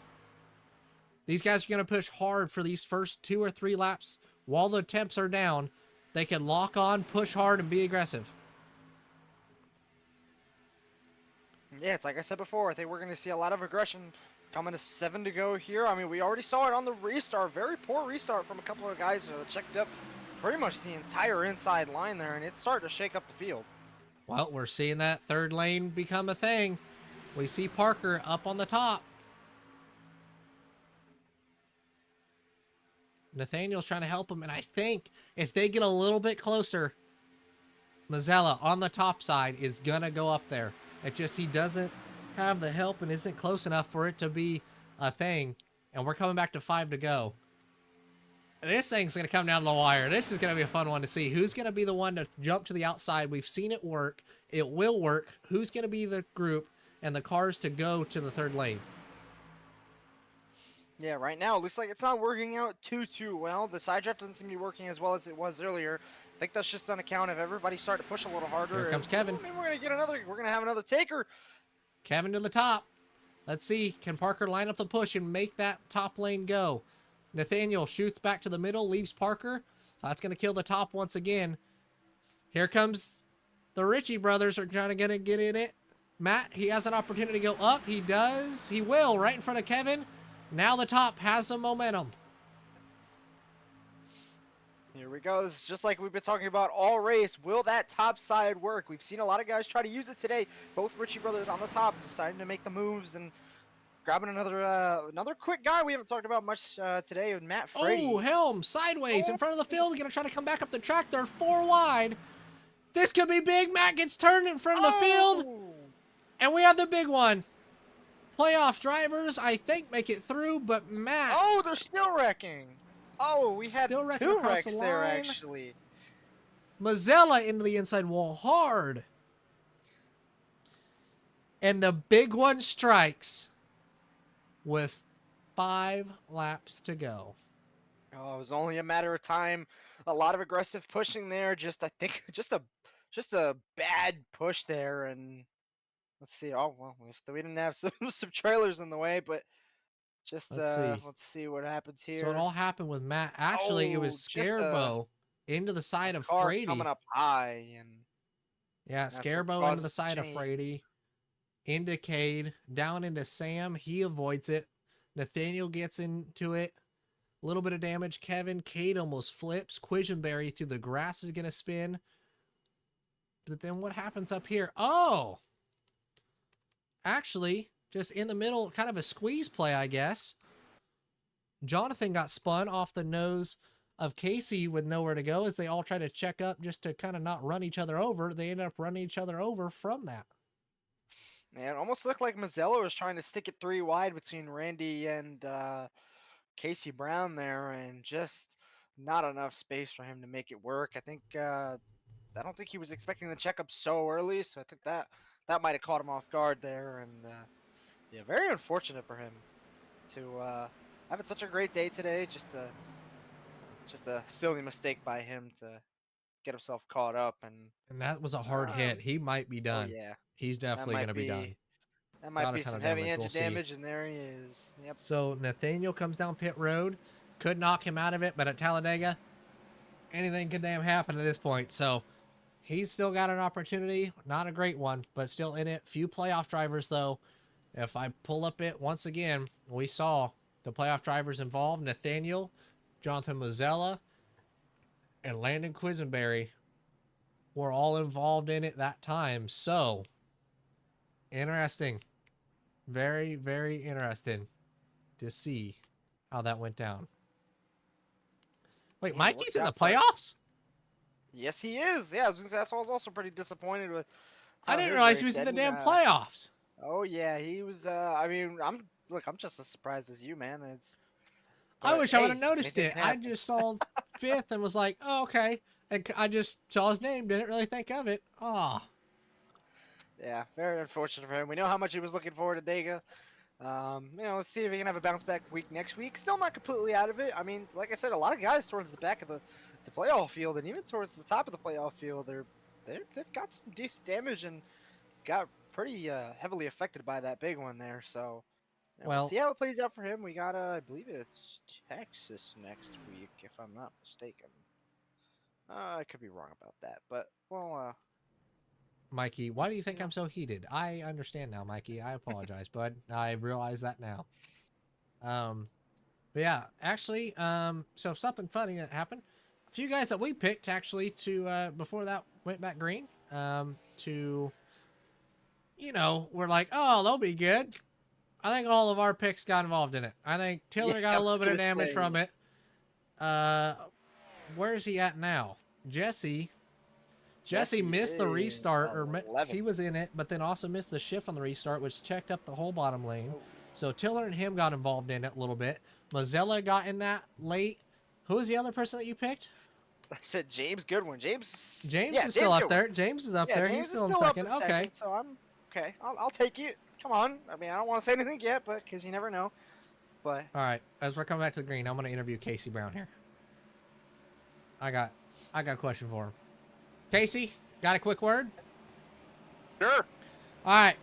These guys are going to push hard for these first 2 or 3 laps. While the temps are down, they can lock on, push hard, and be aggressive. Yeah, it's like I said before. I think we're going to see a lot of aggression coming to 7 to go here. I mean, we already saw it on the restart. Very poor restart from a couple of guys that checked up pretty much the entire inside line there, and it's starting to shake up the field. Well, we're seeing that 3rd lane become a thing. We see Parker up on the top. Nathaniel's trying to help him, and I think if they get a little bit closer, Mazzella on the top side is going to go up there. It's just he doesn't have the help and isn't close enough for it to be a thing. And we're coming back to 5 to go. This thing's going to come down to the wire. This is going to be a fun one to see. Who's going to be the one to jump to the outside? We've seen it work. It will work. Who's going to be the group and the cars to go to the 3rd lane? Yeah, right now it looks like it's not working out too well. The side draft doesn't seem to be working as well as it was earlier. I think that's just on account of everybody starting to push a little harder. Here comes Kevin. Maybe we're gonna have another taker. Kevin to the top. Let's see. Can Parker line up the push and make that top lane go? Nathaniel shoots back to the middle, leaves Parker. So that's going to kill the top once again. Here comes the Ritchie brothers are trying to get in it. Matt, he has an opportunity to go up. He does. He will, right in front of Kevin. Now the top has some momentum. Here we go. This is just like we've been talking about all race. Will that top side work? We've seen a lot of guys try to use it today. Both Ritchie brothers on the top deciding to make the moves and grabbing another quick guy we haven't talked about much today with Matt Frady. Oh, Helm, sideways in front of the field. Going to try to come back up the track. They're 4 wide. This could be big. Matt gets turned in front of the field. And we have the big one. Playoff drivers, I think, make it through, but Matt... Oh, they're still wrecking. Oh, we had Still wrecking 2 across wrecks the there, line. actually. Mazzella into the inside wall hard. And the big one strikes with 5 laps to go. Oh, it was only a matter of time. A lot of aggressive pushing there. I think, just a bad push there. And let's see. Oh, well, we didn't have some trailers in the way, but let's see what happens here. So it all happened with Matt. Actually, it was Scarbo into the side of car Frady. coming up high, and Yeah, that's what Scarbo into causes the side of change. Frady. Into Cade. Down into Sam. He avoids it. Nathaniel gets into it. A little bit of damage. Kevin. Cade almost flips. Quisenberry through the grass is going to spin. But then what happens up here? Oh! Actually, just in the middle, kind of a squeeze play, I guess. Jonathan got spun off the nose of Casey with nowhere to go as they all try to check up just to kind of not run each other over. They ended up running each other over from that. Yeah, it almost looked like Mazzello was trying to stick it 3 wide between Randy and Casey Brown there, and just not enough space for him to make it work. I think I don't think he was expecting the checkup so early, so I think that might have caught him off guard there, and yeah, very unfortunate for him to having such a great day today. Just a silly mistake by him to get himself caught up, and that was a hard hit. He might be done. Oh, yeah. He's definitely going to be done. That might Got a be ton some of heavy damage, engine we'll see. damage, and there he is. Yep. So Nathaniel comes down pit road. Could knock him out of it, but at Talladega, anything could damn happen at this point. So he's still got an opportunity. Not a great one, but still in it. Few playoff drivers, though. If I pull up it once again, we saw the playoff drivers involved. Nathaniel, Jonathan Mazzella, and Landon Quisenberry were all involved in it that time. So, interesting. Very, very interesting to see how that went down. Wait, Yeah, it Mikey's worked in the out for him. playoffs? Yes, he is. Yeah, I was gonna say, that's why I was also pretty disappointed with. I how didn't his realize he race was in the ended. damn playoffs. Oh yeah, he was. I mean, I'm just as surprised as you, man. I but wish I would hey, have noticed anything it. can I happen. just saw 5th and was like, oh, okay. And I just saw his name, didn't really think of it. Ah. Yeah, very unfortunate for him. We know how much he was looking forward to DEGA. Let's see if he can have a bounce back week next week. Still not completely out of it. I mean, like I said, a lot of guys towards the back of the playoff field, and even towards the top of the playoff field, they've got some decent damage and got pretty heavily affected by that big one there. So, Well- we'll see how it plays out for him. We got, I believe it's Texas next week, if I'm not mistaken. I could be wrong about that, but well, Mikey, why do you think I'm so heated? I understand now, Mikey. I apologize, but I realize that now. But yeah, actually, so something funny that happened. A few guys that we picked actually to before that went back green. To we're like, oh, they'll be good. I think all of our picks got involved in it. I think Tiller Yeah, got I a was little bit of gonna damage say. from it. Where is he at now? Jesse missed the is restart, on or 11. he was in it, but then also missed the shift on the restart, which checked up the whole bottom lane. Oh. So Tiller and him got involved in it a little bit. Mazzella got in that late. Who was the other person that you picked? I said James Goodwin. James Is still up there. James is up there. James He's is still in up second. in Okay. So I'm okay. I'll take it. Come on. I mean, I don't want to say anything yet, but because you never know. But All right. As we're coming back to the green, I'm going to interview Casey Brown here. I got a question for him. Casey, got a quick word? sure. All right.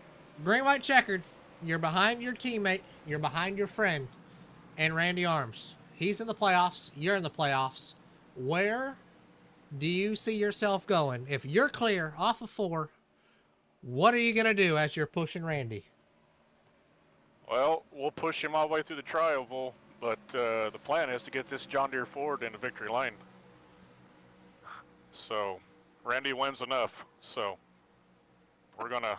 Green, white, checkered. You're behind your teammate. You're behind your friend. And Randy Arms. He's in the playoffs. You're in the playoffs. Where do you see yourself going? If you're clear off of 4, What are you going to do as you're pushing Randy? Well, we'll push him all the way through the tri-oval, but the plan is to get this John Deere Ford into victory lane. So, Randy wins enough. So, we're gonna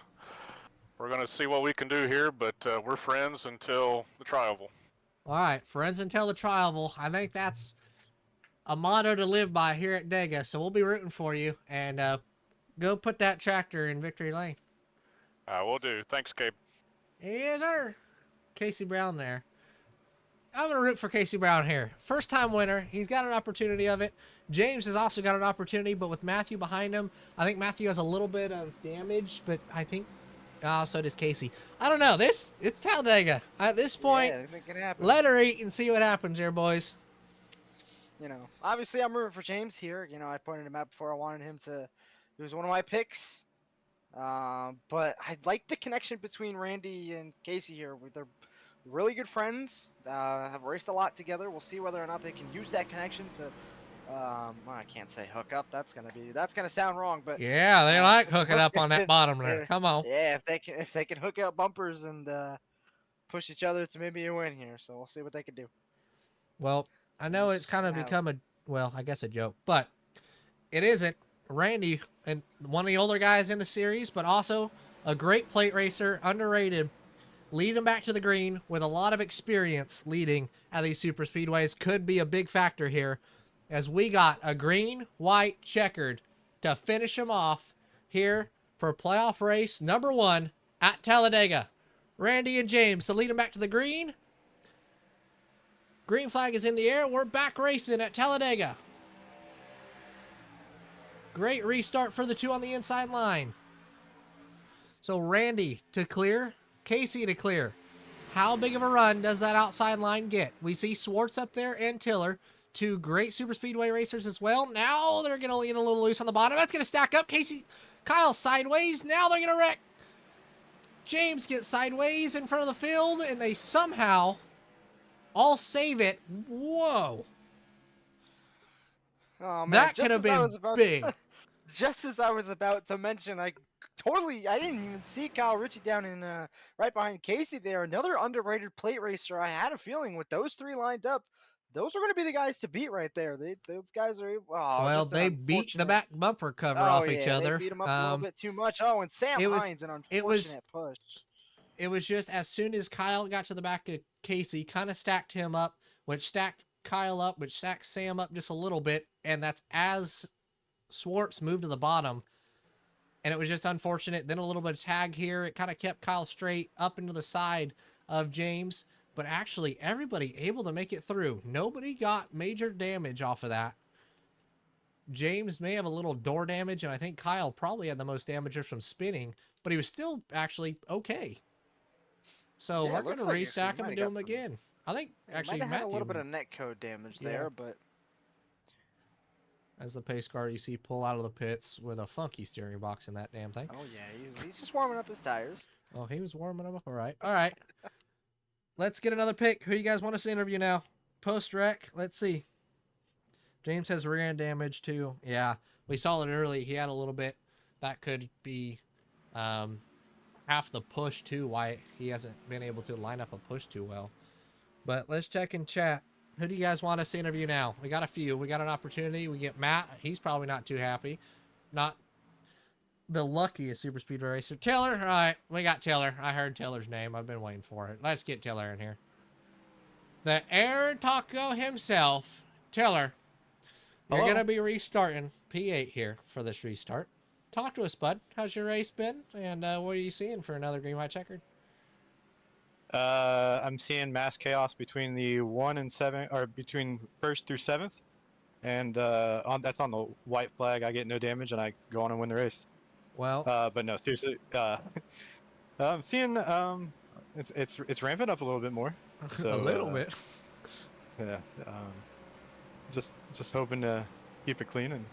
see what we can do here, but we're friends until the tri-oval. All right, friends until the tri-oval. I think that's a motto to live by here at DEGA, so we'll be rooting for you, and go put that tractor in victory lane. We'll do. Thanks, Gabe. Yes, sir. Casey Brown there. I'm going to root for Casey Brown here. First time winner. He's got an opportunity of it. James has also got an opportunity, but with Matthew behind him, I think Matthew has a little bit of damage, but I think so does Casey. I don't know. It's Talladega. At this point, Yeah, anything can happen. let her eat and see what happens here, boys. You know, obviously I'm rooting for James here. You know, I pointed him out before. I wanted him to. He was one of my picks. But I like the connection between Randy and Casey here. They're really good friends. Have raced a lot together. We'll see whether or not they can use that connection to. Well, I can't say hook up. That's gonna sound wrong. But Yeah, they like hooking up on that bottom there. Come on. yeah, if they can hook up bumpers and push each other to maybe a win here. So we'll see what they can do. Well, I know it's kind of become I guess a joke, but it isn't. Randy, and one of the older guys in the series, but also a great plate racer, underrated, leading back to the green with a lot of experience leading at these super speedways could be a big factor here, as we got a green, white, checkered to finish him off here for playoff race number 1 at Talladega. Randy and James to lead him back to the green. Green flag is in the air. We're back racing at Talladega. Great restart for the two on the inside line. So Randy to clear, Casey to clear. How big of a run does that outside line get? We see Swartz up there and Tiller, two great super speedway racers as well. Now they're going to get a little loose on the bottom. That's going to stack up. Kyle sideways. Now they're going to wreck. James gets sideways in front of the field, and they somehow all save it. Whoa. Oh man, That could have been big. Just as I was about to mention, I didn't even see Kyle Ritchie down in right behind Casey there. Another underrated plate racer. I had a feeling with those three lined up, those are going to be the guys to beat right there. Those guys are well, they beat the back bumper cover off each other. They beat them up a little bit too much. Oh, and Sam Hines, an unfortunate push. It was just as soon as Kyle got to the back of Casey, kind of stacked him up, which stacked Kyle up, which stacked Sam up just a little bit, and that's as Swartz moved to the bottom, and it was just unfortunate. Then a little bit of tag here. It kind of kept Kyle straight up into the side of James, but actually everybody able to make it through. Nobody got major damage off of that. James may have a little door damage, and I think Kyle probably had the most damage from spinning, but he was still actually okay. So we're going to restack him and do him again. I think actually might have had a Matthew, little bit of netcode damage there, but as the pace car you see pull out of the pits with a funky steering box in that damn thing. oh yeah, he's just warming up his tires. Oh, he was warming up. All right. Let's get another pick. Who you guys want us to interview now? Post-wreck. Let's see. James has rear end damage too. Yeah, we saw it early. He had a little bit. That could be half the push too, why he hasn't been able to line up a push too well. But let's check in chat. Who do you guys want us to interview now? We got a few. We got an opportunity. We get Matt. He's probably not too happy. Not the luckiest super speedway racer. Taylor. All right, we got Taylor. I heard Taylor's name. I've been waiting for it. Let's get Taylor in here. The Air Taco himself, Taylor. You're going to be restarting P8 here for this restart. Talk to us, bud. How's your race been? And what are you seeing for another green, white, checkered? I'm seeing mass chaos between the 1 and 7, or between 1st through 7th, and that's on the white flag. I get no damage, and I go on and win the race. Well, but no, seriously, I'm seeing it's ramping up a little bit more. So, a little bit. Yeah, just hoping to keep it clean and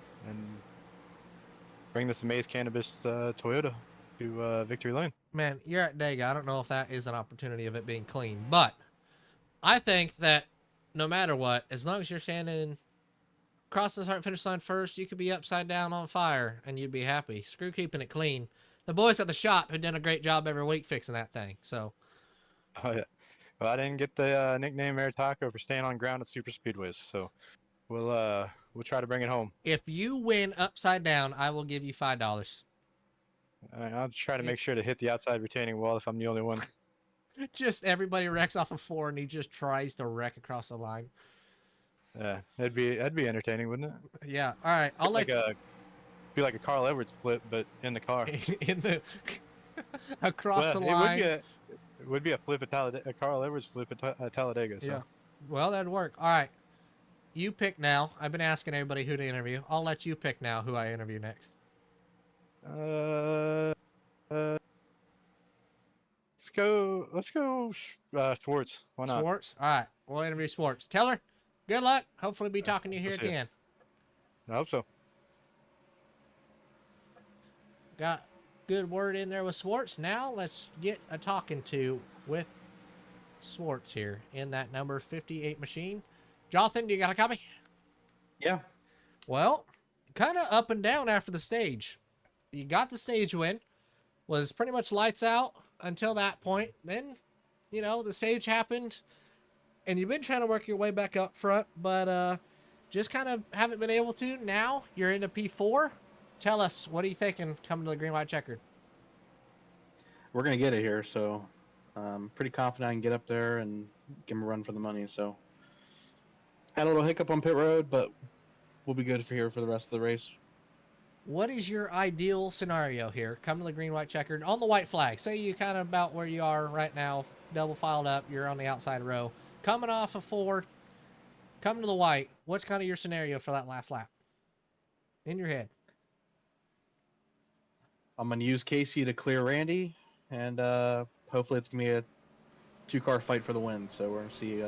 bring this Amaze Cannabis Toyota to victory lane. Man, you're at DEGA. I don't know if that is an opportunity of it being clean, but I think that no matter what, as long as you're standing across the start finish line first, you could be upside down on fire and you'd be happy. Screw keeping it clean. the boys at the shop have done a great job every week fixing that thing. So, Oh yeah. Well, I didn't get the nickname Air Taco for staying on ground at super speedways, so we'll try to bring it home. if you win upside down, I will give you $5. I'll try to make sure to hit the outside retaining wall if I'm the only one. Just everybody wrecks off a 4, and he just tries to wreck across the line. Yeah, that'd be entertaining, wouldn't it? Yeah. All right. I'll let Be like a Carl Edwards flip, but in the car. in the across the line. It would be a flip at Talladega, a Carl Edwards flip at Talladega. So. Yeah. Well, that'd work. All right. You pick now. I've been asking everybody who to interview. I'll let you pick now who I interview next. Let's go Schwartz. Why not? Schwartz? All right. We'll interview Schwartz. Taylor, good luck. Hopefully be talking to you here We'll see again. I hope so. Got good word in there with Schwartz. Now let's get a talking to with Schwartz here in that number 58 machine. Jonathan, do you got a copy? Yeah. Well, kind of up and down after the stage. You got the stage win. Was pretty much lights out until that point. Then, you know, the stage happened. And you've been trying to work your way back up front. But just kind of haven't been able to. Now you're into P4. Tell us, what are you thinking coming to the green, white, checkered? We're going to get it here, so I'm pretty confident I can get up there and give him a run for the money. So had a little hiccup on pit road, but we'll be good for here for the rest of the race. What is your ideal scenario here? Come to the green, white, checkered on the white flag. Say you kind of about where you are right now, double filed up. You're on the outside row. Coming off of 4, coming to the white. What's kind of your scenario for that last lap? In your head. I'm going to use Casey to clear Randy, and hopefully it's going to be a 2-car fight for the win. So we're going to see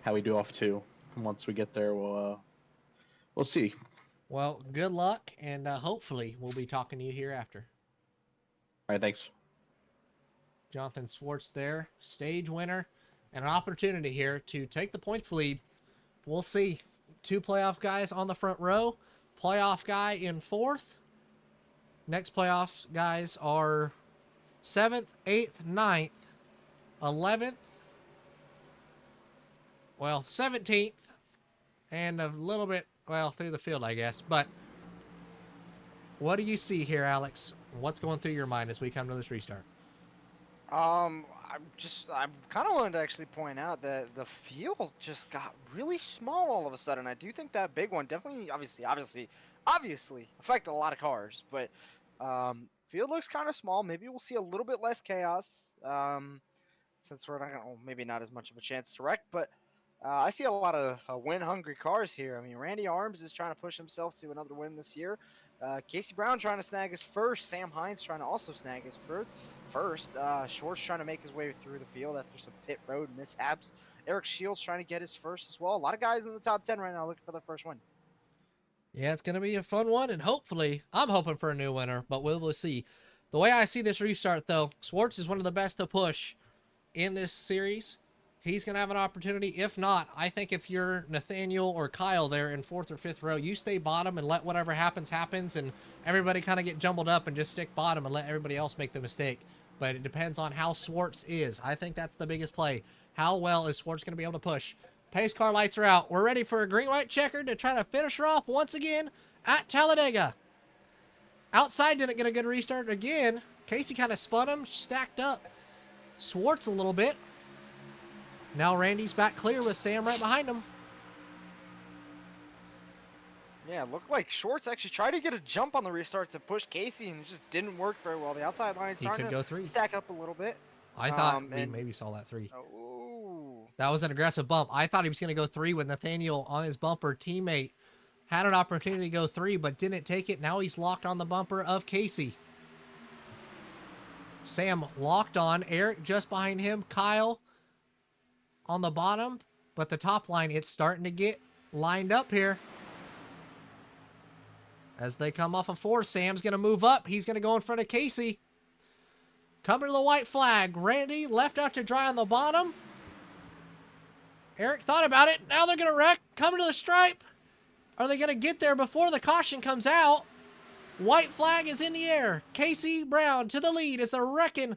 how we do off 2. And once we get there, we'll see. Well, good luck, and hopefully we'll be talking to you here after. All right, thanks. Jonathan Schwartz there, stage winner, and an opportunity here to take the points lead. We'll see. 2 playoff guys on the front row, playoff guy in 4th. Next playoff guys are 7th, 8th, 9th, 11th, well, 17th, and a little bit, well, through the field, I guess. But what do you see here, Alex? What's going through your mind as we come to this restart? I'm kind of wanted to actually point out that the field just got really small all of a sudden. I do think that big one definitely, obviously affected a lot of cars, but field looks kind of small. Maybe we'll see a little bit less chaos since we're not gonna, maybe not as much of a chance to wreck, but I see a lot of win-hungry cars here. I mean, Randy Arms is trying to push himself to another win this year. Casey Brown trying to snag his first. Sam Hines trying to also snag his first. Schwartz trying to make his way through the field after some pit road mishaps. Eric Shields trying to get his first as well. A lot of guys in the top 10 right now looking for their first win. Yeah, it's going to be a fun one, and hopefully, I'm hoping for a new winner, but we'll see. The way I see this restart, though, Schwartz is one of the best to push in this series. He's going to have an opportunity. If not, I think if you're Nathaniel or Kyle there in 4th or 5th row, you stay bottom and let whatever happens, and everybody kind of get jumbled up and just stick bottom and let everybody else make the mistake. But it depends on how Schwartz is. I think that's the biggest play. How well is Schwartz going to be able to push? Pace car lights are out. We're ready for a green, white, checkered to try to finish her off once again at Talladega. Outside didn't get a good restart again. Casey kind of spun him, stacked up Schwartz a little bit. Now Randy's back clear with Sam right behind him. Yeah, it looked like Schwartz actually tried to get a jump on the restart to push Casey, and it just didn't work very well. The outside line's starting to stack up a little bit. I thought we maybe saw that 3. Oh. That was an aggressive bump. I thought he was going to go 3 with Nathaniel on his bumper. Teammate had an opportunity to go 3, but didn't take it. Now he's locked on the bumper of Casey. Sam locked on. Eric just behind him. Kyle on the bottom, but the top line, it's starting to get lined up here. As they come off of 4, Sam's going to move up. He's going to go in front of Casey. Coming to the white flag. Randy left out to dry on the bottom. Eric thought about it. Now they're going to wreck. Coming to the stripe. Are they going to get there before the caution comes out? White flag is in the air. Casey Brown to the lead as they're wrecking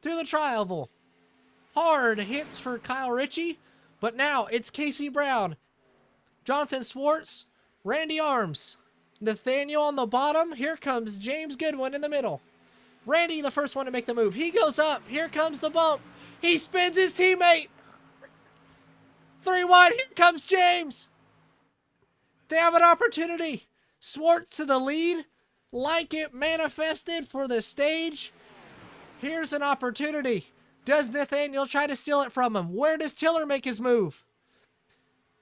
through the tri-oval. Hard hits for Kyle Ritchie, but now it's Casey Brown, Jonathan Swartz, Randy Arms, Nathaniel on the bottom. Here comes James Goodwin in the middle. Randy, the first one to make the move. He goes up. Here comes the bump. He spins his teammate. 3 wide. Here comes James. They have an opportunity. Swartz to the lead. Like it manifested for the stage. Here's an opportunity. Does Nathaniel try to steal it from him? Where does Tiller make his move?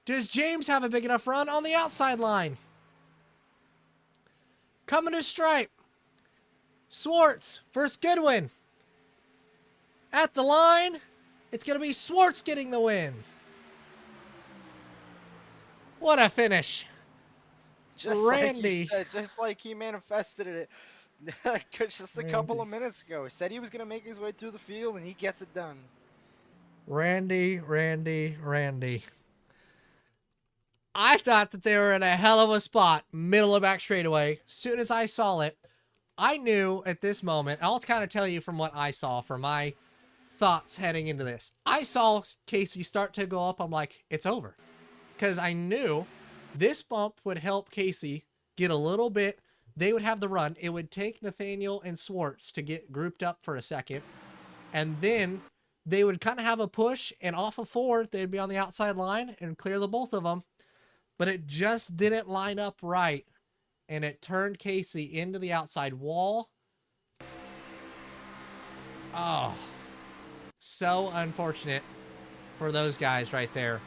Does James have a big enough run on the outside line? Coming to stripe. Swartz versus Goodwin. At the line, it's going to be Swartz getting the win. What a finish. Just Randy. like you said, just like he manifested it just a couple of minutes ago. He said he was going to make his way through the field, and he gets it done. Randy. I thought that they were in a hell of a spot, middle of back straightaway. As soon as I saw it, I knew at this moment, I'll kind of tell you from what I saw, from my thoughts heading into this. I saw Casey start to go up. I'm like, it's over. Because I knew this bump would help Casey get a little bit. They would have the run. It would take Nathaniel and Swartz to get grouped up for a second. And then they would kind of have a push. And off of 4, they'd be on the outside line and clear the both of them. But it just didn't line up right. And it turned Casey into the outside wall. Oh, so unfortunate for those guys right there.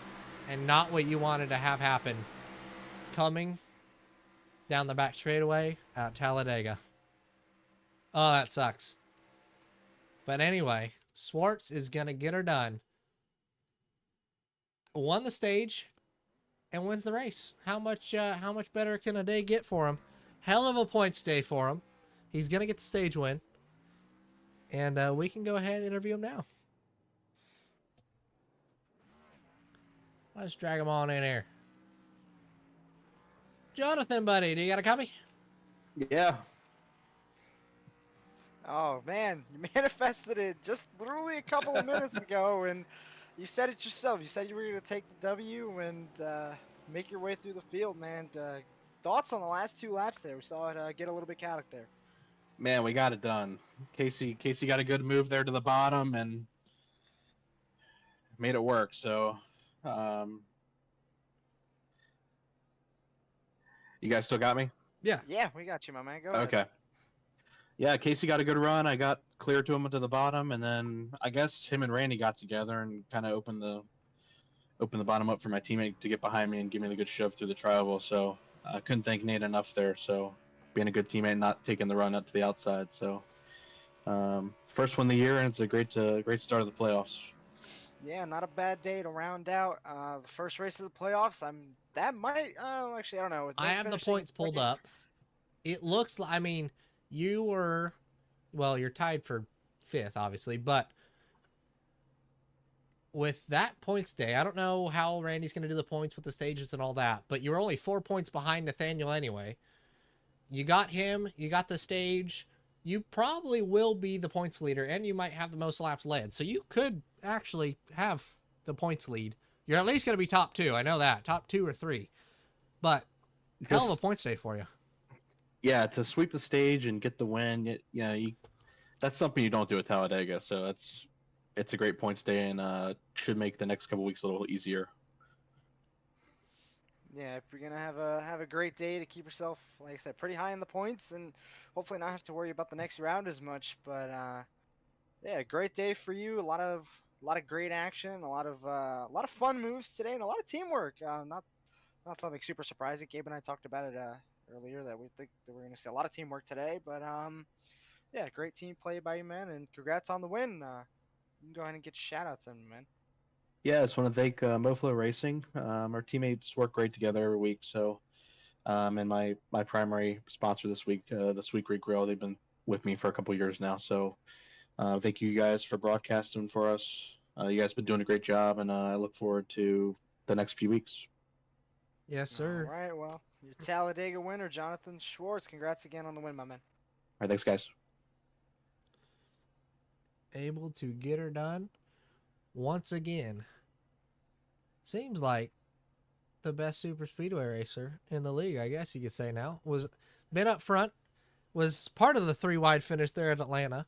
And not what you wanted to have happen. Coming down the back straightaway at Talladega. Oh, that sucks. But anyway, Swartz is going to get her done. Won the stage and wins the race. How much better can a day get for him? Hell of a points day for him. He's going to get the stage win. And we can go ahead and interview him now. Let's drag him on in here. Jonathan, buddy, do you got a copy? Yeah. Oh, man, you manifested it just literally a couple of minutes ago, and you said it yourself. You said you were going to take the W and make your way through the field, man. Thoughts on the last 2 laps there? We saw it get a little bit chaotic there. Man, we got it done. Casey got a good move there to the bottom and made it work. So, you guys still got me? Yeah. Yeah, we got you, my man. Go ahead. Okay. Yeah, Casey got a good run. I got clear to him to the bottom, and then I guess him and Randy got together and kind of opened the bottom up for my teammate to get behind me and give me the good shove through the tri-oval. So I couldn't thank Nate enough there. So being a good teammate, not taking the run up to the outside. So first one of the year, and it's a great start of the playoffs. Yeah, not a bad day to round out the first race of the playoffs. That might actually I don't know. I have the points pulled up. It looks like, I mean, you're tied for 5th, obviously, but with that points day, I don't know how Randy's going to do the points with the stages and all that, but you're only 4 points behind Nathaniel anyway. You got him, you got the stage. You probably will be the points leader, and you might have the most laps led. So you could actually have the points lead. You're at least going to be top 2. I know that. Top 2 or 3. But hell of a points day for you. Yeah, to sweep the stage and get the win, that's something you don't do at Talladega. So it's a great points day and should make the next couple weeks a little easier. Yeah, if you're gonna have a great day to keep yourself, like I said, pretty high in the points, and hopefully not have to worry about the next round as much. But yeah, great day for you. A lot of great action, a lot of fun moves today, and a lot of teamwork. Not something super surprising. Gabe and I talked about it earlier that we think that we're gonna see a lot of teamwork today. But yeah, great team play by you, man, and congrats on the win. You can go ahead and get your shout outs in, man. Yeah, I just want to thank Moflo Racing. Our teammates work great together every week. So, and my primary sponsor this week, the Sweet Greek Grill, they've been with me for a couple years now. So, thank you guys for broadcasting for us. You guys have been doing a great job, and I look forward to the next few weeks. Yes, sir. All right, well, Your Talladega winner, Jonathan Schwartz. Congrats again on the win, my man. All right, thanks, guys. Able to get her done once again. Seems like the best super speedway racer in the league, I guess you could say now. Was been up front, was part of the 3 wide finish there at Atlanta,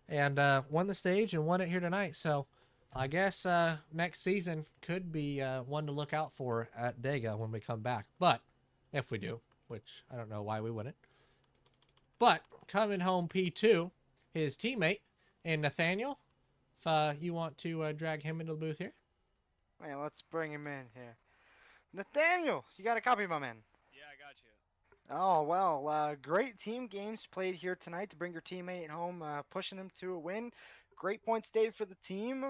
and won the stage and won it here tonight. So I guess next season could be one to look out for at DEGA when we come back. But if we do, which I don't know why we wouldn't. But coming home P2, his teammate, and Nathaniel, if you want to drag him into the booth here. Man, let's bring him in here. Nathaniel, you got a copy, my man. Yeah, I got you. Oh, well, great team games played here tonight to bring your teammate home, pushing him to a win. Great points day for the team.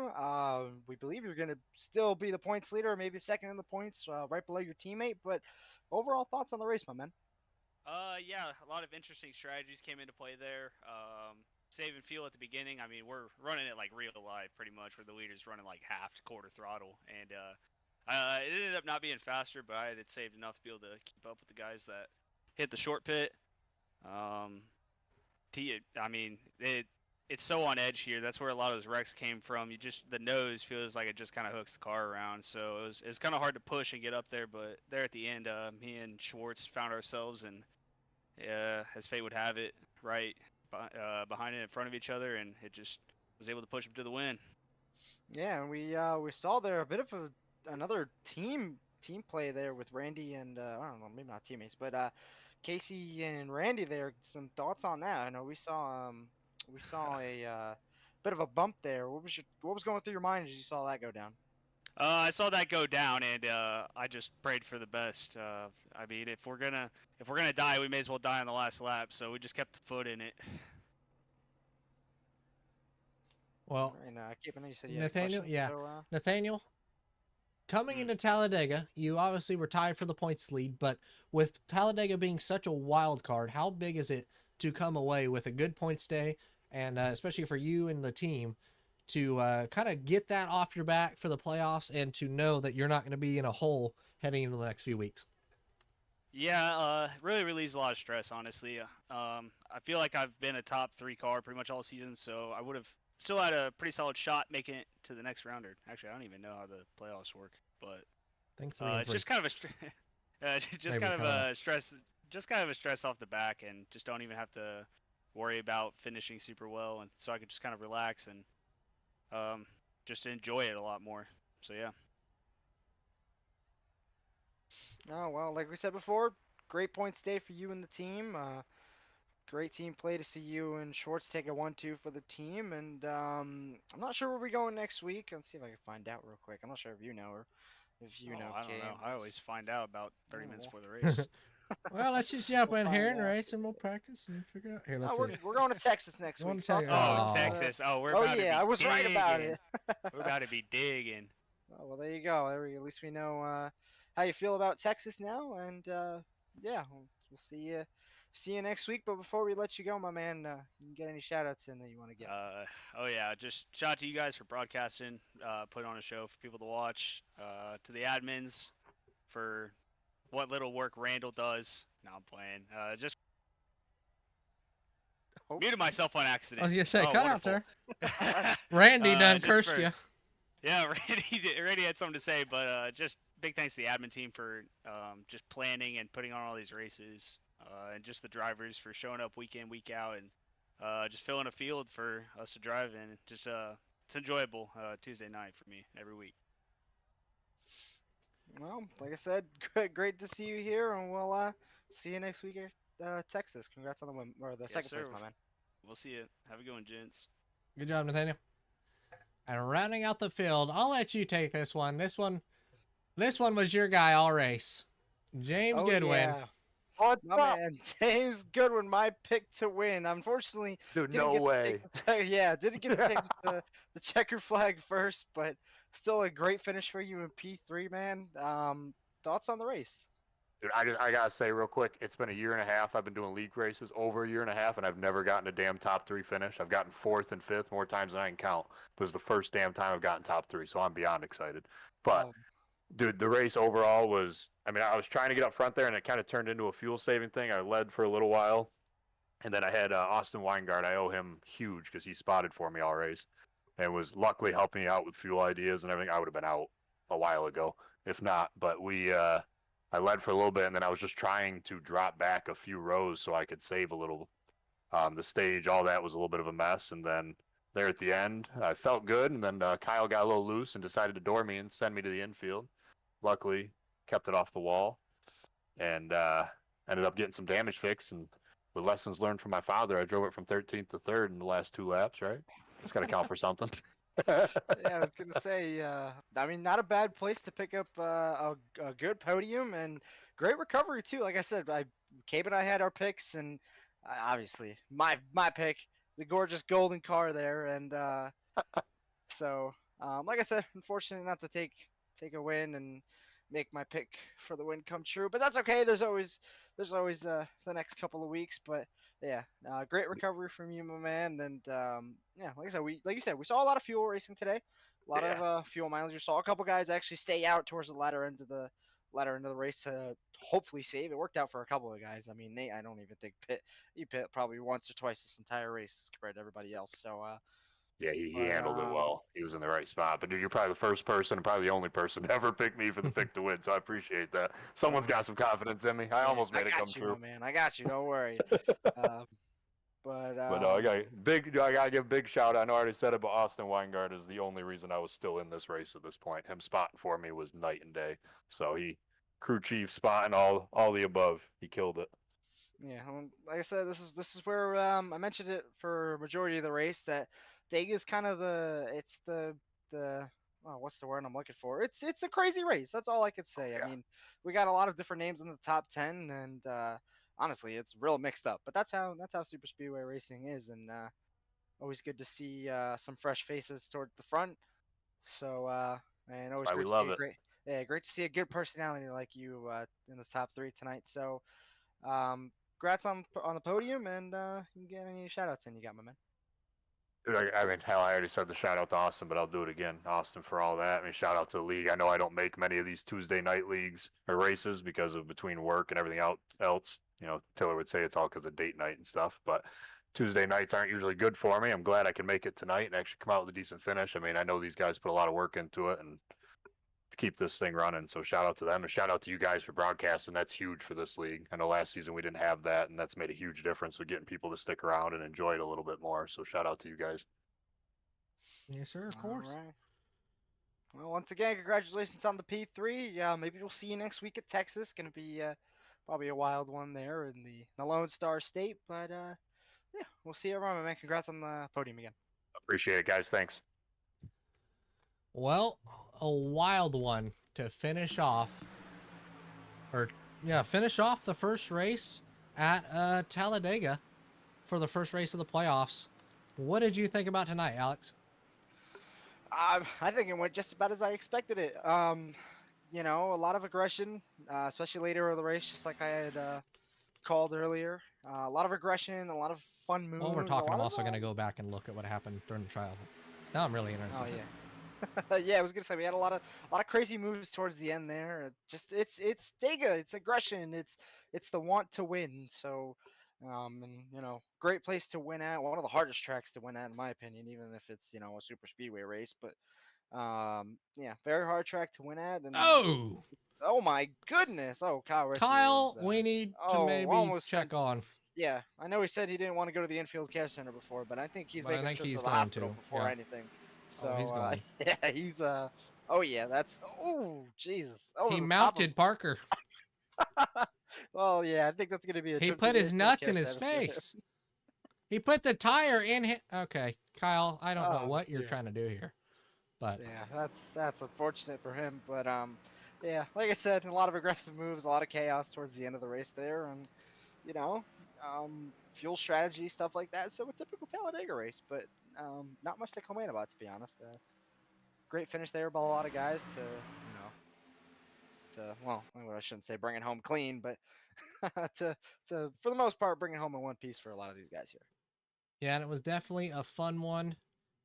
We believe you're going to still be the points leader, maybe second in the points, right below your teammate. But overall thoughts on the race, my man? Yeah, a lot of interesting strategies came into play there. Save and fuel at the beginning. I mean, we're running it like real life pretty much, where the leader's running like half to quarter throttle. And it ended up not being faster, but I had it saved enough to be able to keep up with the guys that hit the short pit. I mean, it's so on edge here. That's where a lot of those wrecks came from. The nose feels like it just kind of hooks the car around. So it was kind of hard to push and get up there. But there at the end, me and Schwartz found ourselves, and as fate would have it, right behind it in front of each other, and it just was able to push him to the win. Yeah, and we saw there a bit of another team play there with Randy and I don't know, maybe not teammates, but Casey and Randy there. Some thoughts on that? I know we saw a bit of a bump there. What was going through your mind as you saw that go down? I saw that go down, and I just prayed for the best. I mean, if we're gonna die, we may as well die on the last lap. So we just kept the foot in it. Well, And Kip, I know you said you had Nathaniel, questions, yeah. so, Nathaniel, coming into Talladega, you obviously were tied for the points lead, but with Talladega being such a wild card, how big is it to come away with a good points day, and especially for you and the team, to kind of get that off your back for the playoffs and to know that you're not going to be in a hole heading into the next few weeks? Yeah, really relieves a lot of stress, honestly. I feel like I've been a top 3 car pretty much all season, so I would have still had a pretty solid shot making it to the next rounder. Actually, I don't even know how the playoffs work, but it's just kind of a stress off the back, and just don't even have to worry about finishing super well, and so I could just kind of relax and just enjoy it a lot more. So yeah. Oh, well, like we said before, great points day for you and the team. Great team play to see you and Schwartz take a 1-2 for the team. And I'm not sure where we're going next week. Let's see if I can find out real quick. I'm not sure if you know or if you know. I don't know. I always find out about 30 minutes well. before the race. Well, let's just jump in We'll here find and out. race, and we'll practice and figure out. Here, let's Oh, see. we're going to Texas next Going week. to Texas. Oh, Oh. Texas. Oh, we're Oh about to be yeah, I was right about digging. it. We're about to be digging. Oh, well, there you go. At least we know how you feel about Texas now, and yeah, we'll see you next week. But before we let you go, my man, you can get any shout outs in that you want to get. Oh yeah, just shout out to you guys for broadcasting, putting on a show for people to watch. To the admins for what little work Randall does. No, I'm playing. Just Oh. muted myself on accident. I was gonna say, cut out wonderful. there. Randy done just cursed for- you. Yeah, Randy had something to say, but just big thanks to the admin team for just planning and putting on all these races, and just the drivers for showing up week in, week out, and just filling a field for us to drive in. Just it's enjoyable Tuesday night for me every week. Well, like I said, great to see you here, and we'll see you next week at Texas. Congrats on the win, or the Yes, second sir. place, my man. We'll see you. Have a good one, gents. Good job, Nathaniel. And rounding out the field, I'll let you take this one. This one was your guy all race. James Oh, Goodwin. yeah. What's My up? man, James Goodwin, my pick to win. Unfortunately, Dude, didn't no get to way. didn't get to take the checker flag first, but still a great finish for you in P3, man. Thoughts on the race? Dude, I gotta say real quick, it's been a year and a half. I've been doing league races over a year and a half, and I've never gotten a damn top 3 finish. I've gotten 4th and 5th more times than I can count. This is the first damn time I've gotten top 3, so I'm beyond excited. But dude, the race overall was, I mean, I was trying to get up front there, and it kind of turned into a fuel saving thing. I led for a little while, and then I had Austin Weingart. I owe him huge because he spotted for me all race and was luckily helping me out with fuel ideas and everything. I would have been out a while ago if not. But I led for a little bit, and then I was just trying to drop back a few rows so I could save a little. The stage, all that was a little bit of a mess, and then there at the end, I felt good, and then Kyle got a little loose and decided to door me and send me to the infield. Luckily, kept it off the wall, and ended up getting some damage fixed. And with lessons learned from my father, I drove it from 13th to 3rd in the last 2 laps. Right? It's got to count for something. Yeah, I was gonna say, I mean, not a bad place to pick up a good podium and great recovery too. Like I said, Cabe and I had our picks, and obviously my pick, the gorgeous golden car there, and so like I said, unfortunate not to take a win and make my pick for the win come true, but that's okay. There's always the next couple of weeks, but yeah, great recovery from you, my man. And yeah, like I said, like you said, we saw a lot of fuel racing today, a lot of fuel mileage. We saw a couple guys actually stay out towards the latter end of the race to hopefully save. It worked out for a couple of guys. I mean, Nate, I don't even think he pit probably once or twice this entire race compared to everybody else. So yeah, he handled it well. He was in the right spot. But dude, you're probably the first person and probably the only person to ever pick me for the pick to win. So I appreciate that. Someone's got some confidence in me. I almost made it come true. Man, I got you. Don't worry. But no, I gotta give a big shout out. I know I already said it, but Austin Weingart is the only reason I was still in this race at this point. Him spotting for me was night and day. So he crew chief spotting all the above. He killed it. Yeah, like I said, this is where I mentioned it for majority of the race that DEGA is kind of the oh, what's the word I'm looking for? It's a crazy race. That's all I could say. Yeah. I mean, we got a lot of different names in the top 10, and honestly, it's real mixed up. But that's how Super Speedway racing is, and always good to see some fresh faces toward the front. So and always great to see great to see a good personality like you in the top 3 tonight. So congrats on the podium, and you can get any shout outs in you got, my man. Dude, I mean, hell, I already said the shout out to Austin, but I'll do it again. Austin for all that. I mean, shout out to the league. I know I don't make many of these Tuesday night leagues or races because of between work and everything else. You know, Taylor would say it's all because of date night and stuff, but Tuesday nights aren't usually good for me. I'm glad I can make it tonight and actually come out with a decent finish. I mean, I know these guys put a lot of work into it and to keep this thing running. So shout out to them and shout out to you guys for broadcasting. That's huge for this league. I know last season we didn't have that, and that's made a huge difference with getting people to stick around and enjoy it a little bit more. So shout out to you guys. Yes, sir, of course. All right. Well, once again, congratulations on the P3. Yeah, maybe we'll see you next week at Texas. Going to be probably a wild one there in the Lone Star State. But yeah, we'll see you around, my man. Congrats on the podium again. Appreciate it, guys. Thanks. Well, a wild one to finish off, finish off the first race at Talladega for the first race of the playoffs. What did you think about tonight, Alex? I think it went just about as I expected it. You know, a lot of aggression, especially later in the race, just like I had called earlier. A lot of aggression, a lot of fun moves. While we're talking, I'm also going to go back and look at what happened during the trial. Now I'm really interested. Oh, yeah. Yeah, I was gonna say we had a lot of crazy moves towards the end there. Just it's DEGA, it's aggression, it's the want to win. So, and you know, great place to win at. One of the hardest tracks to win at, in my opinion, even if it's, you know, a super speedway race. But yeah, very hard track to win at. And oh my goodness! Oh, Kyle, we need to maybe check on. Yeah, I know he said he didn't want to go to the infield care center before, but I think he's making a trip to the hospital before anything. So he's going. yeah, he's oh yeah, that's Jesus. Oh, he mounted Parker. Well, yeah, I think that's gonna be a. He put his nuts in his face. He put the tire in his. Okay, Kyle, I don't know what you're trying to do here, but yeah, that's unfortunate for him. But yeah, like I said, a lot of aggressive moves, a lot of chaos towards the end of the race there, and you know, fuel strategy, stuff like that. So a typical Talladega race, but not much to complain about, to be honest. Great finish there by a lot of guys to, you know, well, I shouldn't say bring it home clean, but to for the most part bring it home in one piece for a lot of these guys here. Yeah, and it was definitely a fun one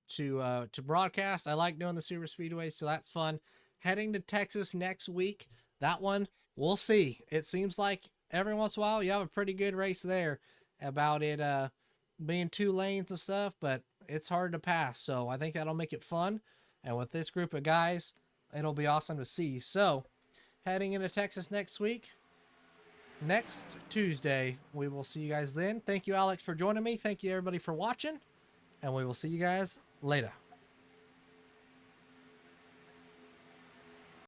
to broadcast. I like doing the super speedways, so that's fun. heading to Texas next week. That one, we'll see. It seems like every once in a while you have a pretty good race there about it being 2 lanes and stuff, but it's hard to pass. So I think that'll make it fun. And with this group of guys, it'll be awesome to see. So heading into Texas next week, next Tuesday, we will see you guys then. Thank you, Alex, for joining me. Thank you, everybody, for watching. And we will see you guys later.